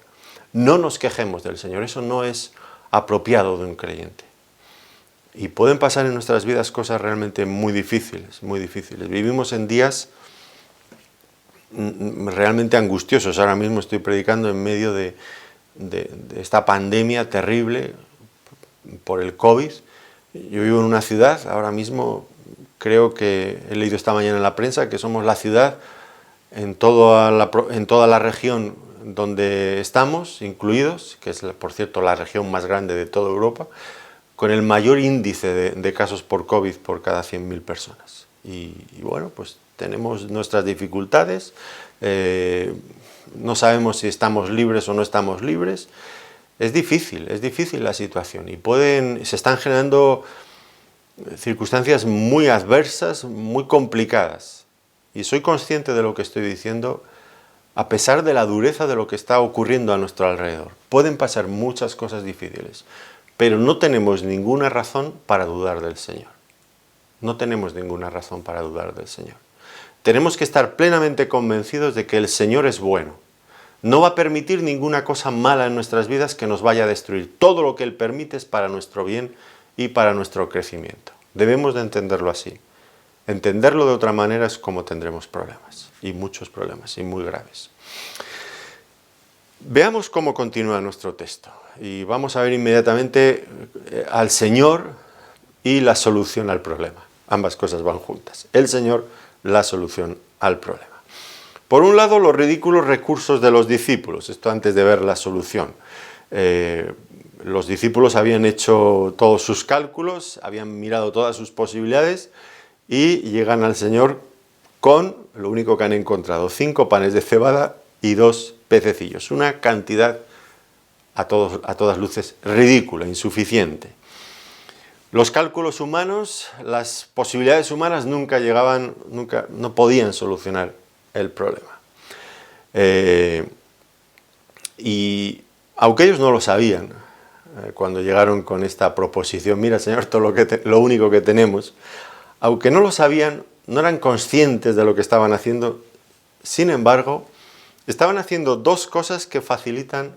No nos quejemos del Señor, eso no es apropiado de un creyente. Y pueden pasar en nuestras vidas cosas realmente muy difíciles, muy difíciles. Vivimos en días realmente angustiosos. Ahora mismo estoy predicando en medio de esta pandemia terrible por el COVID. Yo vivo en una ciudad, ahora mismo creo que he leído esta mañana en la prensa que somos la ciudad en toda la región donde estamos incluidos, que es por cierto la región más grande de toda Europa, con el mayor índice de casos por COVID por cada 100.000 personas. Y bueno, pues tenemos nuestras dificultades, no sabemos si estamos libres o no estamos libres. Es difícil la situación y se están generando circunstancias muy adversas, muy complicadas. Y soy consciente de lo que estoy diciendo, a pesar de la dureza de lo que está ocurriendo a nuestro alrededor. Pueden pasar muchas cosas difíciles, pero no tenemos ninguna razón para dudar del Señor. No tenemos ninguna razón para dudar del Señor. Tenemos que estar plenamente convencidos de que el Señor es bueno. No va a permitir ninguna cosa mala en nuestras vidas que nos vaya a destruir. Todo lo que Él permite es para nuestro bien y para nuestro crecimiento. Debemos de entenderlo así. Entenderlo de otra manera es como tendremos problemas, y muchos problemas, y muy graves. Veamos cómo continúa nuestro texto, y vamos a ver inmediatamente al Señor y la solución al problema. Ambas cosas van juntas. El Señor, la solución al problema. Por un lado, los ridículos recursos de los discípulos. Esto antes de ver la solución. Los discípulos habían hecho todos sus cálculos, habían mirado todas sus posibilidades y llegan al Señor con lo único que han encontrado: 5 panes de cebada y 2 pececillos. Una cantidad a todas luces ridícula, insuficiente. Los cálculos humanos, las posibilidades humanas no podían solucionar el problema. Y aunque ellos no lo sabían, cuando llegaron con esta proposición: mira, Señor, todo lo único que tenemos, aunque no lo sabían, no eran conscientes de lo que estaban haciendo. Sin embargo, estaban haciendo 2 cosas que facilitan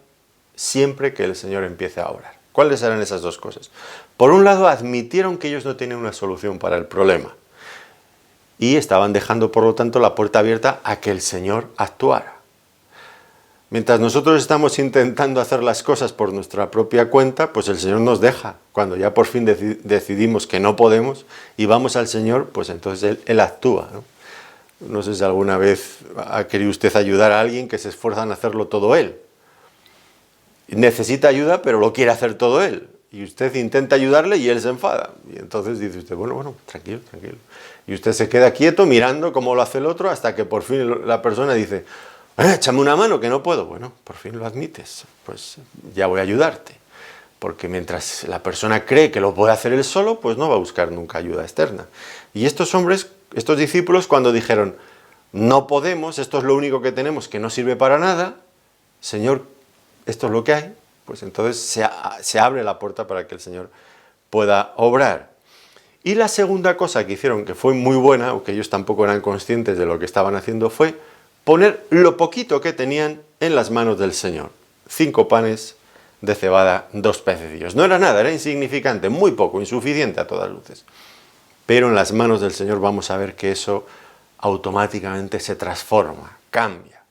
siempre que el Señor empiece a obrar. ¿Cuáles eran esas 2 cosas? Por un lado, admitieron que ellos no tenían una solución para el problema y estaban dejando, por lo tanto, la puerta abierta a que el Señor actuara. Mientras nosotros estamos intentando hacer las cosas por nuestra propia cuenta, pues el Señor nos deja. Cuando ya por fin decidimos que no podemos y vamos al Señor, pues entonces Él actúa, ¿no? No sé si alguna vez ha querido usted ayudar a alguien que se esfuerza en hacerlo todo él. Necesita ayuda, pero lo quiere hacer todo él. Y usted intenta ayudarle y él se enfada. Y entonces dice usted: bueno, tranquilo. Y usted se queda quieto mirando cómo lo hace el otro, hasta que por fin la persona dice: échame una mano, que no puedo. Bueno, por fin lo admites, pues ya voy a ayudarte. Porque mientras la persona cree que lo puede hacer él solo, pues no va a buscar nunca ayuda externa. Y estos discípulos, cuando dijeron: no podemos, esto es lo único que tenemos, que no sirve para nada, Señor, esto es lo que hay, pues entonces se abre la puerta para que el Señor pueda obrar. Y la segunda cosa que hicieron, que fue muy buena, aunque ellos tampoco eran conscientes de lo que estaban haciendo, fue poner lo poquito que tenían en las manos del Señor. 5 panes de cebada, 2 pececillos. No era nada, era insignificante, muy poco, insuficiente a todas luces. Pero en las manos del Señor vamos a ver que eso automáticamente se transforma, cambia.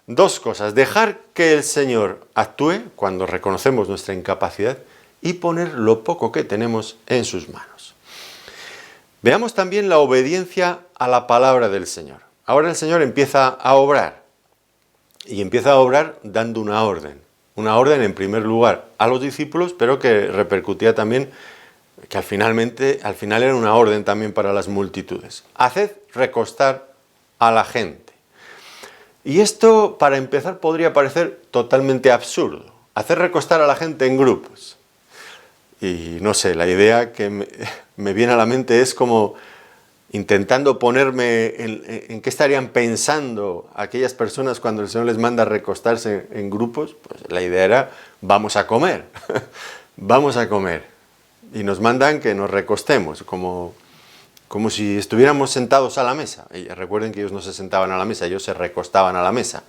2 cosas, dejar que el Señor actúe cuando reconocemos nuestra incapacidad y poner lo poco que tenemos en sus manos. Veamos también la obediencia a la palabra del Señor. Ahora el Señor empieza a obrar, y empieza a obrar dando una orden. Una orden en primer lugar a los discípulos, pero que repercutía también, que al final era una orden también para las multitudes. Haced recostar a la gente. Y esto, para empezar, podría parecer totalmente absurdo. Hacer recostar a la gente en grupos. Y no sé, la idea que me viene a la mente es como intentando ponerme en qué estarían pensando aquellas personas cuando el Señor les manda a recostarse en grupos. Pues la idea era, vamos a comer, vamos a comer. Y nos mandan que nos recostemos, como si estuviéramos sentados a la mesa. Y recuerden que ellos no se sentaban a la mesa, ellos se recostaban a la mesa.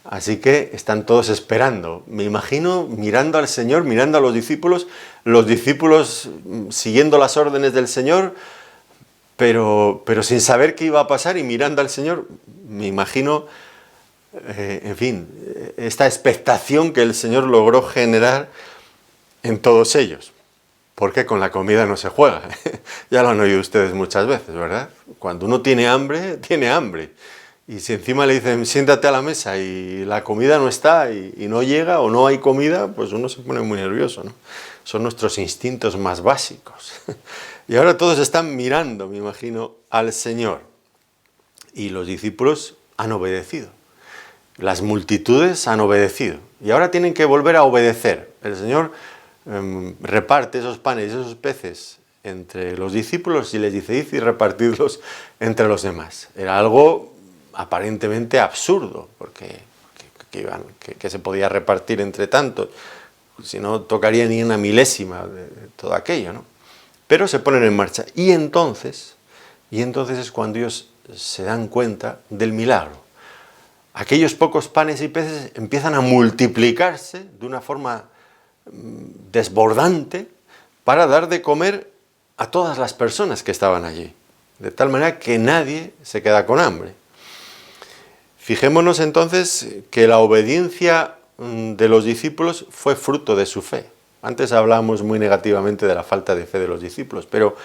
Así que están todos esperando. Me imagino mirando al Señor, mirando a los discípulos siguiendo las órdenes del Señor, pero sin saber qué iba a pasar y mirando al Señor. Me imagino, en fin, esta expectación que el Señor logró generar en todos ellos. Porque con la comida no se juega. Ya lo han oído ustedes muchas veces, ¿verdad? Cuando uno tiene hambre, tiene hambre. Y si encima le dicen, siéntate a la mesa y la comida no está y no llega o no hay comida, pues uno se pone muy nervioso, ¿no? Son nuestros instintos más básicos. Y ahora todos están mirando, me imagino, al Señor. Y los discípulos han obedecido. Las multitudes han obedecido. Y ahora tienen que volver a obedecer. El Señor reparte esos panes y esos peces entre los discípulos y les dice, id y repartidlos entre los demás. Era algo aparentemente absurdo, porque que se podía repartir entre tantos, si no tocaría ni una milésima de todo aquello, ¿no? Pero se ponen en marcha, y entonces es cuando ellos se dan cuenta del milagro. Aquellos pocos panes y peces empiezan a multiplicarse de una forma desbordante para dar de comer a todas las personas que estaban allí, de tal manera que nadie se queda con hambre. Fijémonos entonces que la obediencia de los discípulos fue fruto de su fe. Antes hablábamos muy negativamente de la falta de fe de los discípulos, pero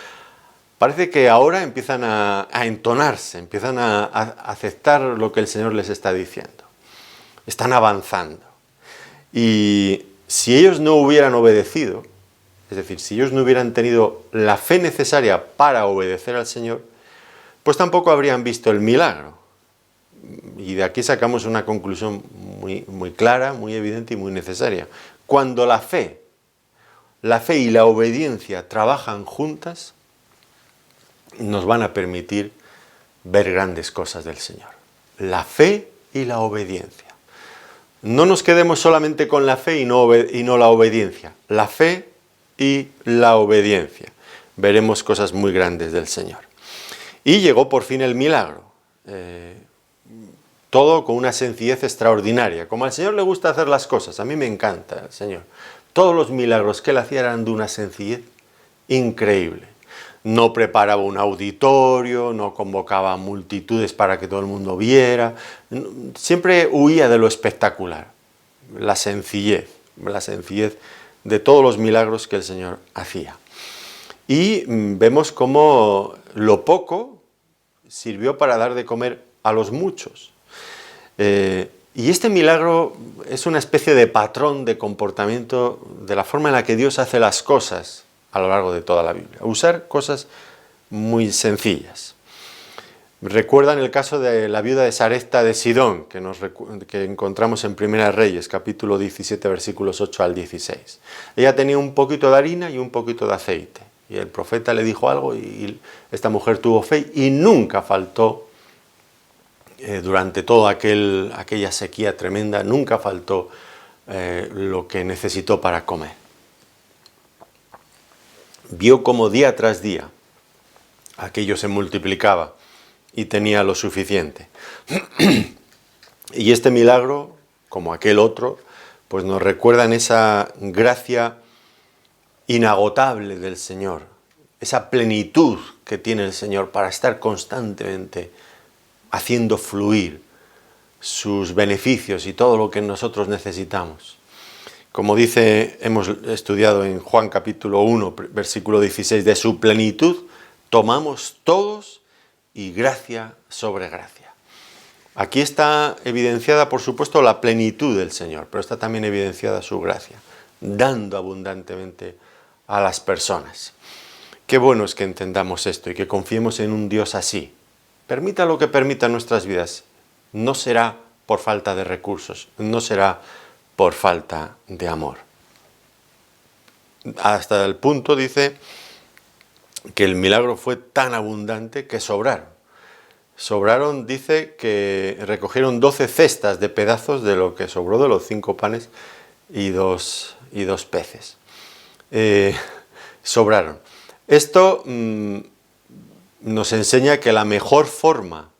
parece que ahora empiezan a entonarse, empiezan a aceptar lo que el Señor les está diciendo. Están avanzando. Y si ellos no hubieran obedecido, es decir, si ellos no hubieran tenido la fe necesaria para obedecer al Señor, pues tampoco habrían visto el milagro. Y de aquí sacamos una conclusión muy clara, muy evidente y muy necesaria. Cuando la fe y la obediencia trabajan juntas, nos van a permitir ver grandes cosas del Señor. La fe y la obediencia. No nos quedemos solamente con la fe y no la obediencia. La fe y la obediencia. Veremos cosas muy grandes del Señor. Y llegó por fin el milagro. Todo con una sencillez extraordinaria. Como al Señor le gusta hacer las cosas, a mí me encanta el Señor. Todos los milagros que Él hacía eran de una sencillez increíble. No preparaba un auditorio, no convocaba multitudes para que todo el mundo viera. Siempre huía de lo espectacular. La sencillez de todos los milagros que el Señor hacía. Y vemos cómo lo poco sirvió para dar de comer a los muchos. Y este milagro es una especie de patrón de comportamiento de la forma en la que Dios hace las cosas a lo largo de toda la Biblia. Usar cosas muy sencillas. Recuerdan el caso de la viuda de Sarepta de Sidón, que encontramos en Primera Reyes, capítulo 17, versículos 8 al 16. Ella tenía un poquito de harina y un poquito de aceite. Y el profeta le dijo algo y esta mujer tuvo fe y nunca faltó. Durante toda aquella sequía tremenda, nunca faltó lo que necesitó para comer. Vio como día tras día aquello se multiplicaba y tenía lo suficiente. Y este milagro, como aquel otro, pues nos recuerdan esa gracia inagotable del Señor, esa plenitud que tiene el Señor para estar constantemente haciendo fluir sus beneficios y todo lo que nosotros necesitamos. Como dice, hemos estudiado en Juan capítulo 1, versículo 16, de su plenitud tomamos todos y gracia sobre gracia. Aquí está evidenciada, por supuesto, la plenitud del Señor, pero está también evidenciada su gracia, dando abundantemente a las personas. Qué bueno es que entendamos esto y que confiemos en un Dios así. Permita lo que permita en nuestras vidas, no será por falta de recursos, no será por falta de amor. Hasta el punto, dice, que el milagro fue tan abundante que sobraron. Sobraron, dice, que recogieron 12 cestas de pedazos de lo que sobró de los 5 panes y dos peces. Sobraron. Esto nos enseña que la mejor forma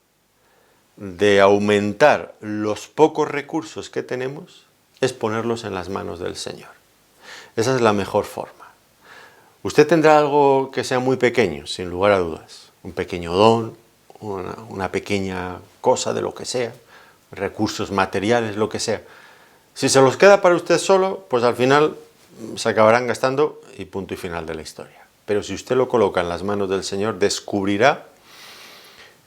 de aumentar los pocos recursos que tenemos es ponerlos en las manos del Señor. Esa es la mejor forma. Usted tendrá algo que sea muy pequeño, sin lugar a dudas. Un pequeño don, una pequeña cosa de lo que sea, recursos materiales, lo que sea. Si se los queda para usted solo, pues al final se acabarán gastando y punto y final de la historia. Pero si usted lo coloca en las manos del Señor, descubrirá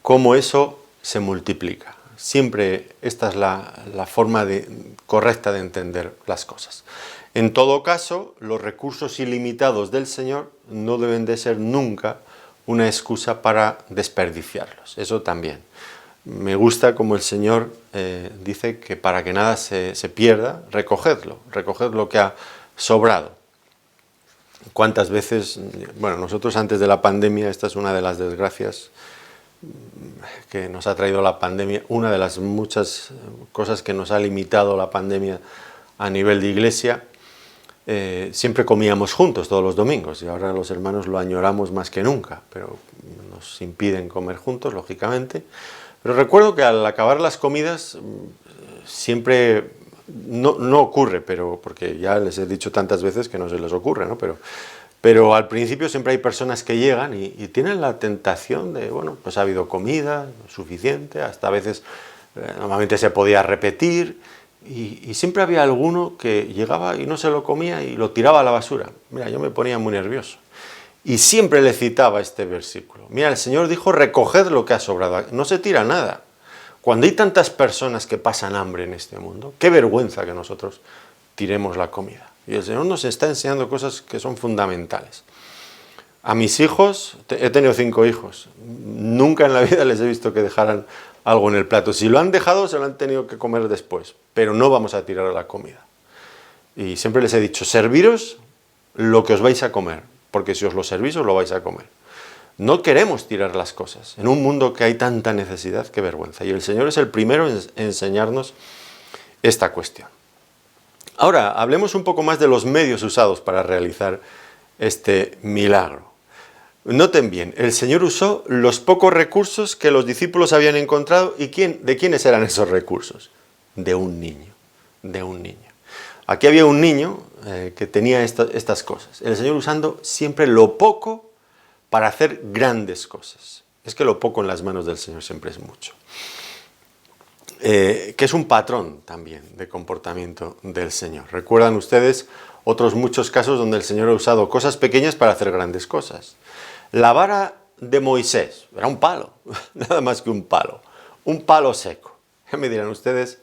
cómo eso se multiplica. Siempre esta es la forma correcta de entender las cosas. En todo caso, los recursos ilimitados del Señor no deben de ser nunca una excusa para desperdiciarlos. Eso también. Me gusta como el Señor dice que para que nada se pierda, recoged lo que ha sobrado. ¿Cuántas veces? Bueno, nosotros antes de la pandemia, esta es una de las desgracias que nos ha traído la pandemia, una de las muchas cosas que nos ha limitado la pandemia a nivel de iglesia. Siempre comíamos juntos todos los domingos y ahora los hermanos lo añoramos más que nunca, pero nos impiden comer juntos, lógicamente. Pero recuerdo que al acabar las comidas siempre, no ocurre, pero porque ya les he dicho tantas veces que no se les ocurre, ¿no? Pero al principio siempre hay personas que llegan y tienen la tentación de, bueno, pues ha habido comida suficiente, hasta a veces normalmente se podía repetir. Y siempre había alguno que llegaba y no se lo comía y lo tiraba a la basura. Mira, yo me ponía muy nervioso. Y siempre le citaba este versículo. Mira, el Señor dijo, recoged lo que ha sobrado. No se tira nada. Cuando hay tantas personas que pasan hambre en este mundo, qué vergüenza que nosotros tiremos la comida. Y el Señor nos está enseñando cosas que son fundamentales. A mis hijos, he tenido 5 hijos, nunca en la vida les he visto que dejaran algo en el plato. Si lo han dejado, se lo han tenido que comer después, pero no vamos a tirar la comida. Y siempre les he dicho, serviros lo que os vais a comer, porque si os lo servís, os lo vais a comer. No queremos tirar las cosas. En un mundo que hay tanta necesidad, qué vergüenza. Y el Señor es el primero en enseñarnos esta cuestión. Ahora, hablemos un poco más de los medios usados para realizar este milagro. Noten bien, el Señor usó los pocos recursos que los discípulos habían encontrado. ¿Y de quiénes eran esos recursos? De un niño, de un niño. Aquí había un niño que tenía estas cosas. El Señor usando siempre lo poco para hacer grandes cosas. Es que lo poco en las manos del Señor siempre es mucho. Que es un patrón también de comportamiento del Señor. ¿Recuerdan ustedes otros muchos casos donde el Señor ha usado cosas pequeñas para hacer grandes cosas? La vara de Moisés era un palo, nada más que un palo seco. Ya me dirán ustedes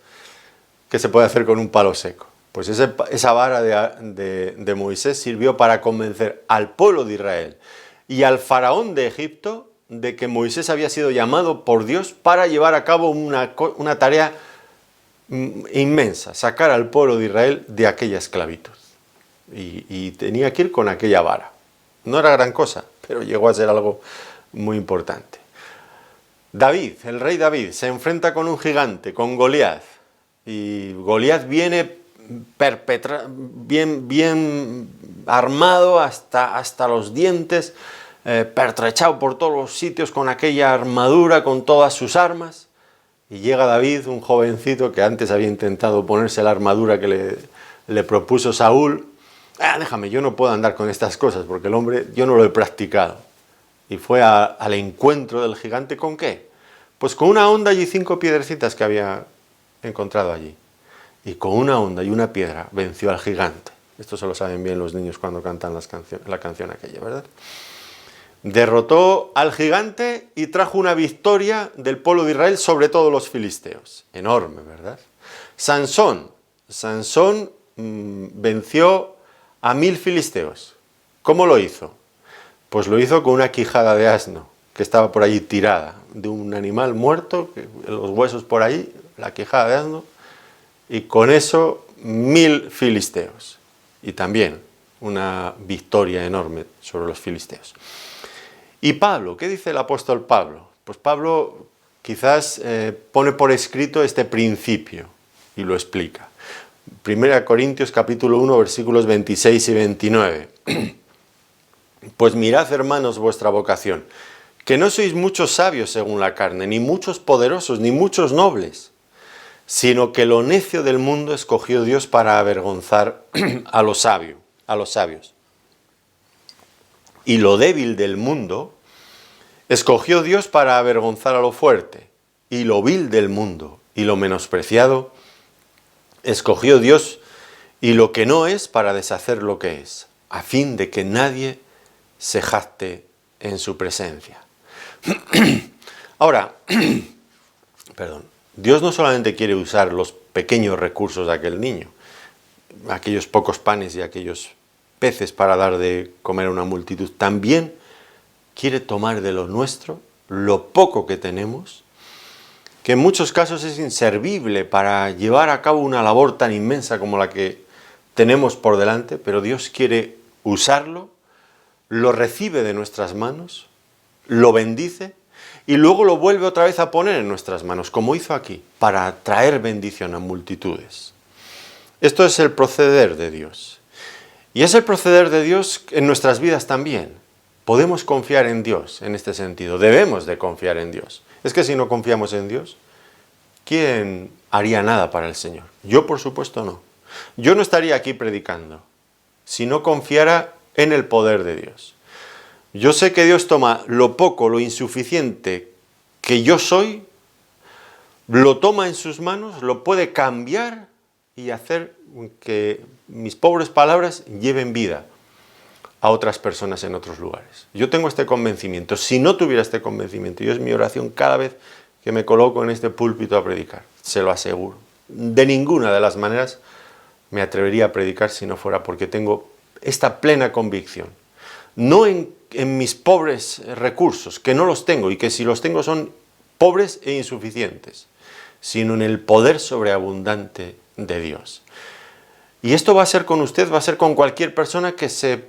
qué se puede hacer con un palo seco. Pues esa vara de Moisés sirvió para convencer al pueblo de Israel y al faraón de Egipto de que Moisés había sido llamado por Dios para llevar a cabo una tarea inmensa, sacar al pueblo de Israel de aquella esclavitud. Y tenía que ir con aquella vara. No era gran cosa, pero llegó a ser algo muy importante. David, el rey David, se enfrenta con un gigante, con Goliat. Y Goliat viene bien armado hasta los dientes, pertrechado por todos los sitios con aquella armadura, con todas sus armas. Y llega David, un jovencito que antes había intentado ponerse la armadura que le propuso Saúl. Déjame, yo no puedo andar con estas cosas porque el hombre, yo no lo he practicado. Y fue al encuentro del gigante, ¿con qué? Pues con una honda y 5 piedrecitas que había encontrado allí. Y con una honda y una piedra venció al gigante. Esto se lo saben bien los niños cuando cantan la canción aquella, ¿verdad? Derrotó al gigante y trajo una victoria del pueblo de Israel sobre todos los filisteos. Enorme, ¿verdad? Sansón venció a 1000 filisteos. ¿Cómo lo hizo? Pues lo hizo con una quijada de asno que estaba por allí tirada, de un animal muerto, los huesos por allí, la quijada de asno, y con eso 1000 filisteos. Y también una victoria enorme sobre los filisteos. Y Pablo, ¿qué dice el apóstol Pablo? Pues Pablo quizás pone por escrito este principio y lo explica. 1 Corintios capítulo 1, versículos 26 y 29. Pues mirad, hermanos, vuestra vocación, que no sois muchos sabios según la carne, ni muchos poderosos, ni muchos nobles, sino que lo necio del mundo escogió Dios para avergonzar a los sabios. Y lo débil del mundo escogió Dios para avergonzar a lo fuerte, y lo vil del mundo y lo menospreciado escogió Dios y lo que no es para deshacer lo que es, a fin de que nadie se jacte en su presencia. Ahora, Dios no solamente quiere usar los pequeños recursos de aquel niño, aquellos pocos panes y aquellos peces para dar de comer a una multitud, también quiere tomar de lo nuestro, lo poco que tenemos, que en muchos casos es inservible para llevar a cabo una labor tan inmensa como la que tenemos por delante, pero Dios quiere usarlo, lo recibe de nuestras manos, lo bendice y luego lo vuelve otra vez a poner en nuestras manos, como hizo aquí, para traer bendición a multitudes. Esto es el proceder de Dios. Y es el proceder de Dios en nuestras vidas también. Podemos confiar en Dios en este sentido, debemos de confiar en Dios. Es que si no confiamos en Dios, ¿quién haría nada para el Señor? Yo, por supuesto, no. Yo no estaría aquí predicando si no confiara en el poder de Dios. Yo sé que Dios toma lo poco, lo insuficiente que yo soy, lo toma en sus manos, lo puede cambiar y hacer que mis pobres palabras lleven vida a otras personas en otros lugares. Yo tengo este convencimiento. Si no tuviera este convencimiento, yo es mi oración cada vez que me coloco en este púlpito a predicar, se lo aseguro. De ninguna de las maneras me atrevería a predicar si no fuera porque tengo esta plena convicción. No en mis pobres recursos, que no los tengo y que si los tengo son pobres e insuficientes, sino en el poder sobreabundante de Dios. Y esto va a ser con usted, va a ser con cualquier persona que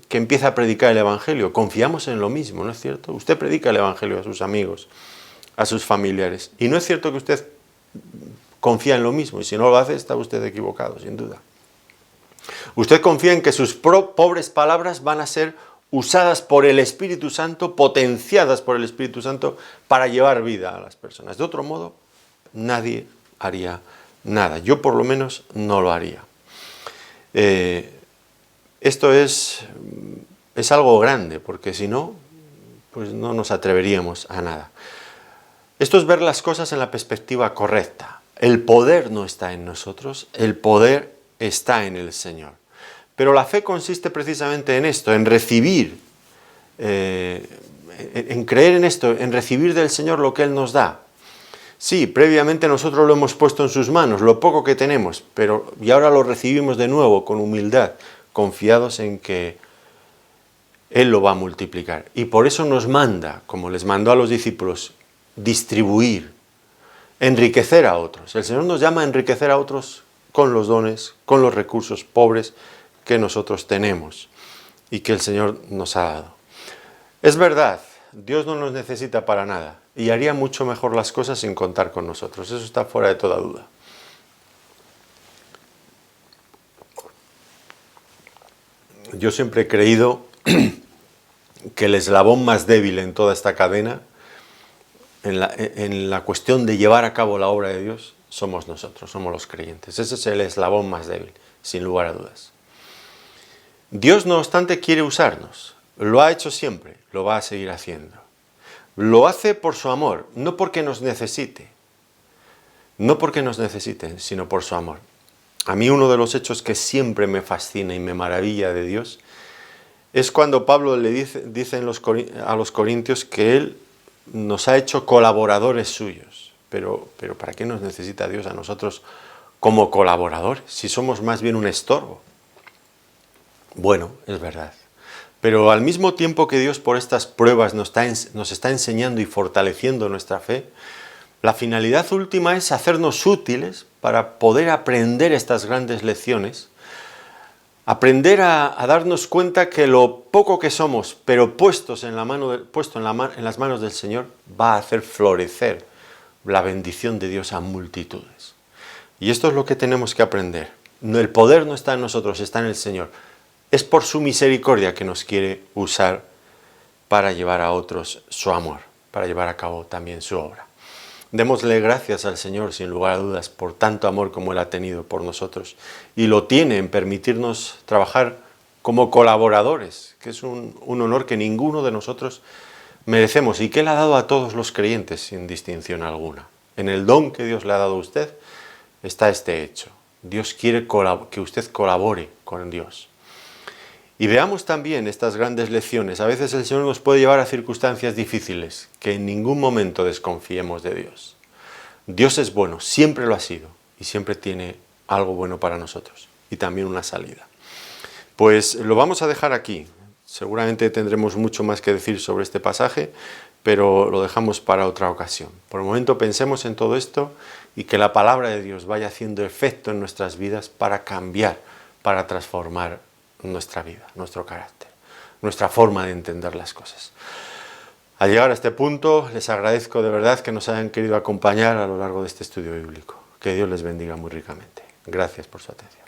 empieza a predicar el Evangelio. Confiamos en lo mismo, ¿no es cierto? Usted predica el Evangelio a sus amigos, a sus familiares. Y no es cierto que usted confía en lo mismo, y si no lo hace, está usted equivocado, sin duda. Usted confía en que sus pobres palabras van a ser usadas por el Espíritu Santo, potenciadas por el Espíritu Santo, para llevar vida a las personas. De otro modo, nadie haría nada. Yo, por lo menos, no lo haría. Esto es algo grande, porque si no, pues no nos atreveríamos a nada. Esto es ver las cosas en la perspectiva correcta. El poder no está en nosotros, el poder está en el Señor. Pero la fe consiste precisamente en esto, en recibir, en creer en esto, en recibir del Señor lo que Él nos da. Sí, previamente nosotros lo hemos puesto en sus manos, lo poco que tenemos, y ahora lo recibimos de nuevo con humildad, confiados en que Él lo va a multiplicar. Y por eso nos manda, como les mandó a los discípulos, distribuir, enriquecer a otros. El Señor nos llama a enriquecer a otros con los dones, con los recursos pobres que nosotros tenemos y que el Señor nos ha dado. Es verdad, Dios no nos necesita para nada y haría mucho mejor las cosas sin contar con nosotros. Eso está fuera de toda duda. Yo siempre he creído que el eslabón más débil en toda esta cadena, en la cuestión de llevar a cabo la obra de Dios, somos nosotros, somos los creyentes. Ese es el eslabón más débil, sin lugar a dudas. Dios, no obstante, quiere usarnos. Lo ha hecho siempre, lo va a seguir haciendo. Lo hace por su amor, no porque nos necesite. No porque nos necesite, sino por su amor. A mí uno de los hechos que siempre me fascina y me maravilla de Dios es cuando Pablo le dice a los corintios que Él nos ha hecho colaboradores suyos. Pero ¿para qué nos necesita Dios a nosotros como colaboradores? Si somos más bien un estorbo. Bueno, es verdad. Pero al mismo tiempo que Dios por estas pruebas nos está enseñando y fortaleciendo nuestra fe, la finalidad última es hacernos útiles para poder aprender estas grandes lecciones, aprender a darnos cuenta que lo poco que somos, pero puesto en las manos del Señor, va a hacer florecer la bendición de Dios a multitudes. Y esto es lo que tenemos que aprender. El poder no está en nosotros, está en el Señor. Es por su misericordia que nos quiere usar para llevar a otros su amor, para llevar a cabo también su obra. Démosle gracias al Señor, sin lugar a dudas, por tanto amor como Él ha tenido por nosotros. Y lo tiene en permitirnos trabajar como colaboradores, que es un honor que ninguno de nosotros merecemos y que Él ha dado a todos los creyentes sin distinción alguna. En el don que Dios le ha dado a usted está este hecho. Dios quiere que usted colabore con Dios. Y veamos también estas grandes lecciones. A veces el Señor nos puede llevar a circunstancias difíciles, que en ningún momento desconfiemos de Dios. Dios es bueno, siempre lo ha sido, y siempre tiene algo bueno para nosotros, y también una salida. Pues lo vamos a dejar aquí. Seguramente tendremos mucho más que decir sobre este pasaje, pero lo dejamos para otra ocasión. Por el momento pensemos en todo esto y que la palabra de Dios vaya haciendo efecto en nuestras vidas para cambiar, para transformar nuestra vida, nuestro carácter, nuestra forma de entender las cosas. Al llegar a este punto, les agradezco de verdad que nos hayan querido acompañar a lo largo de este estudio bíblico. Que Dios les bendiga muy ricamente. Gracias por su atención.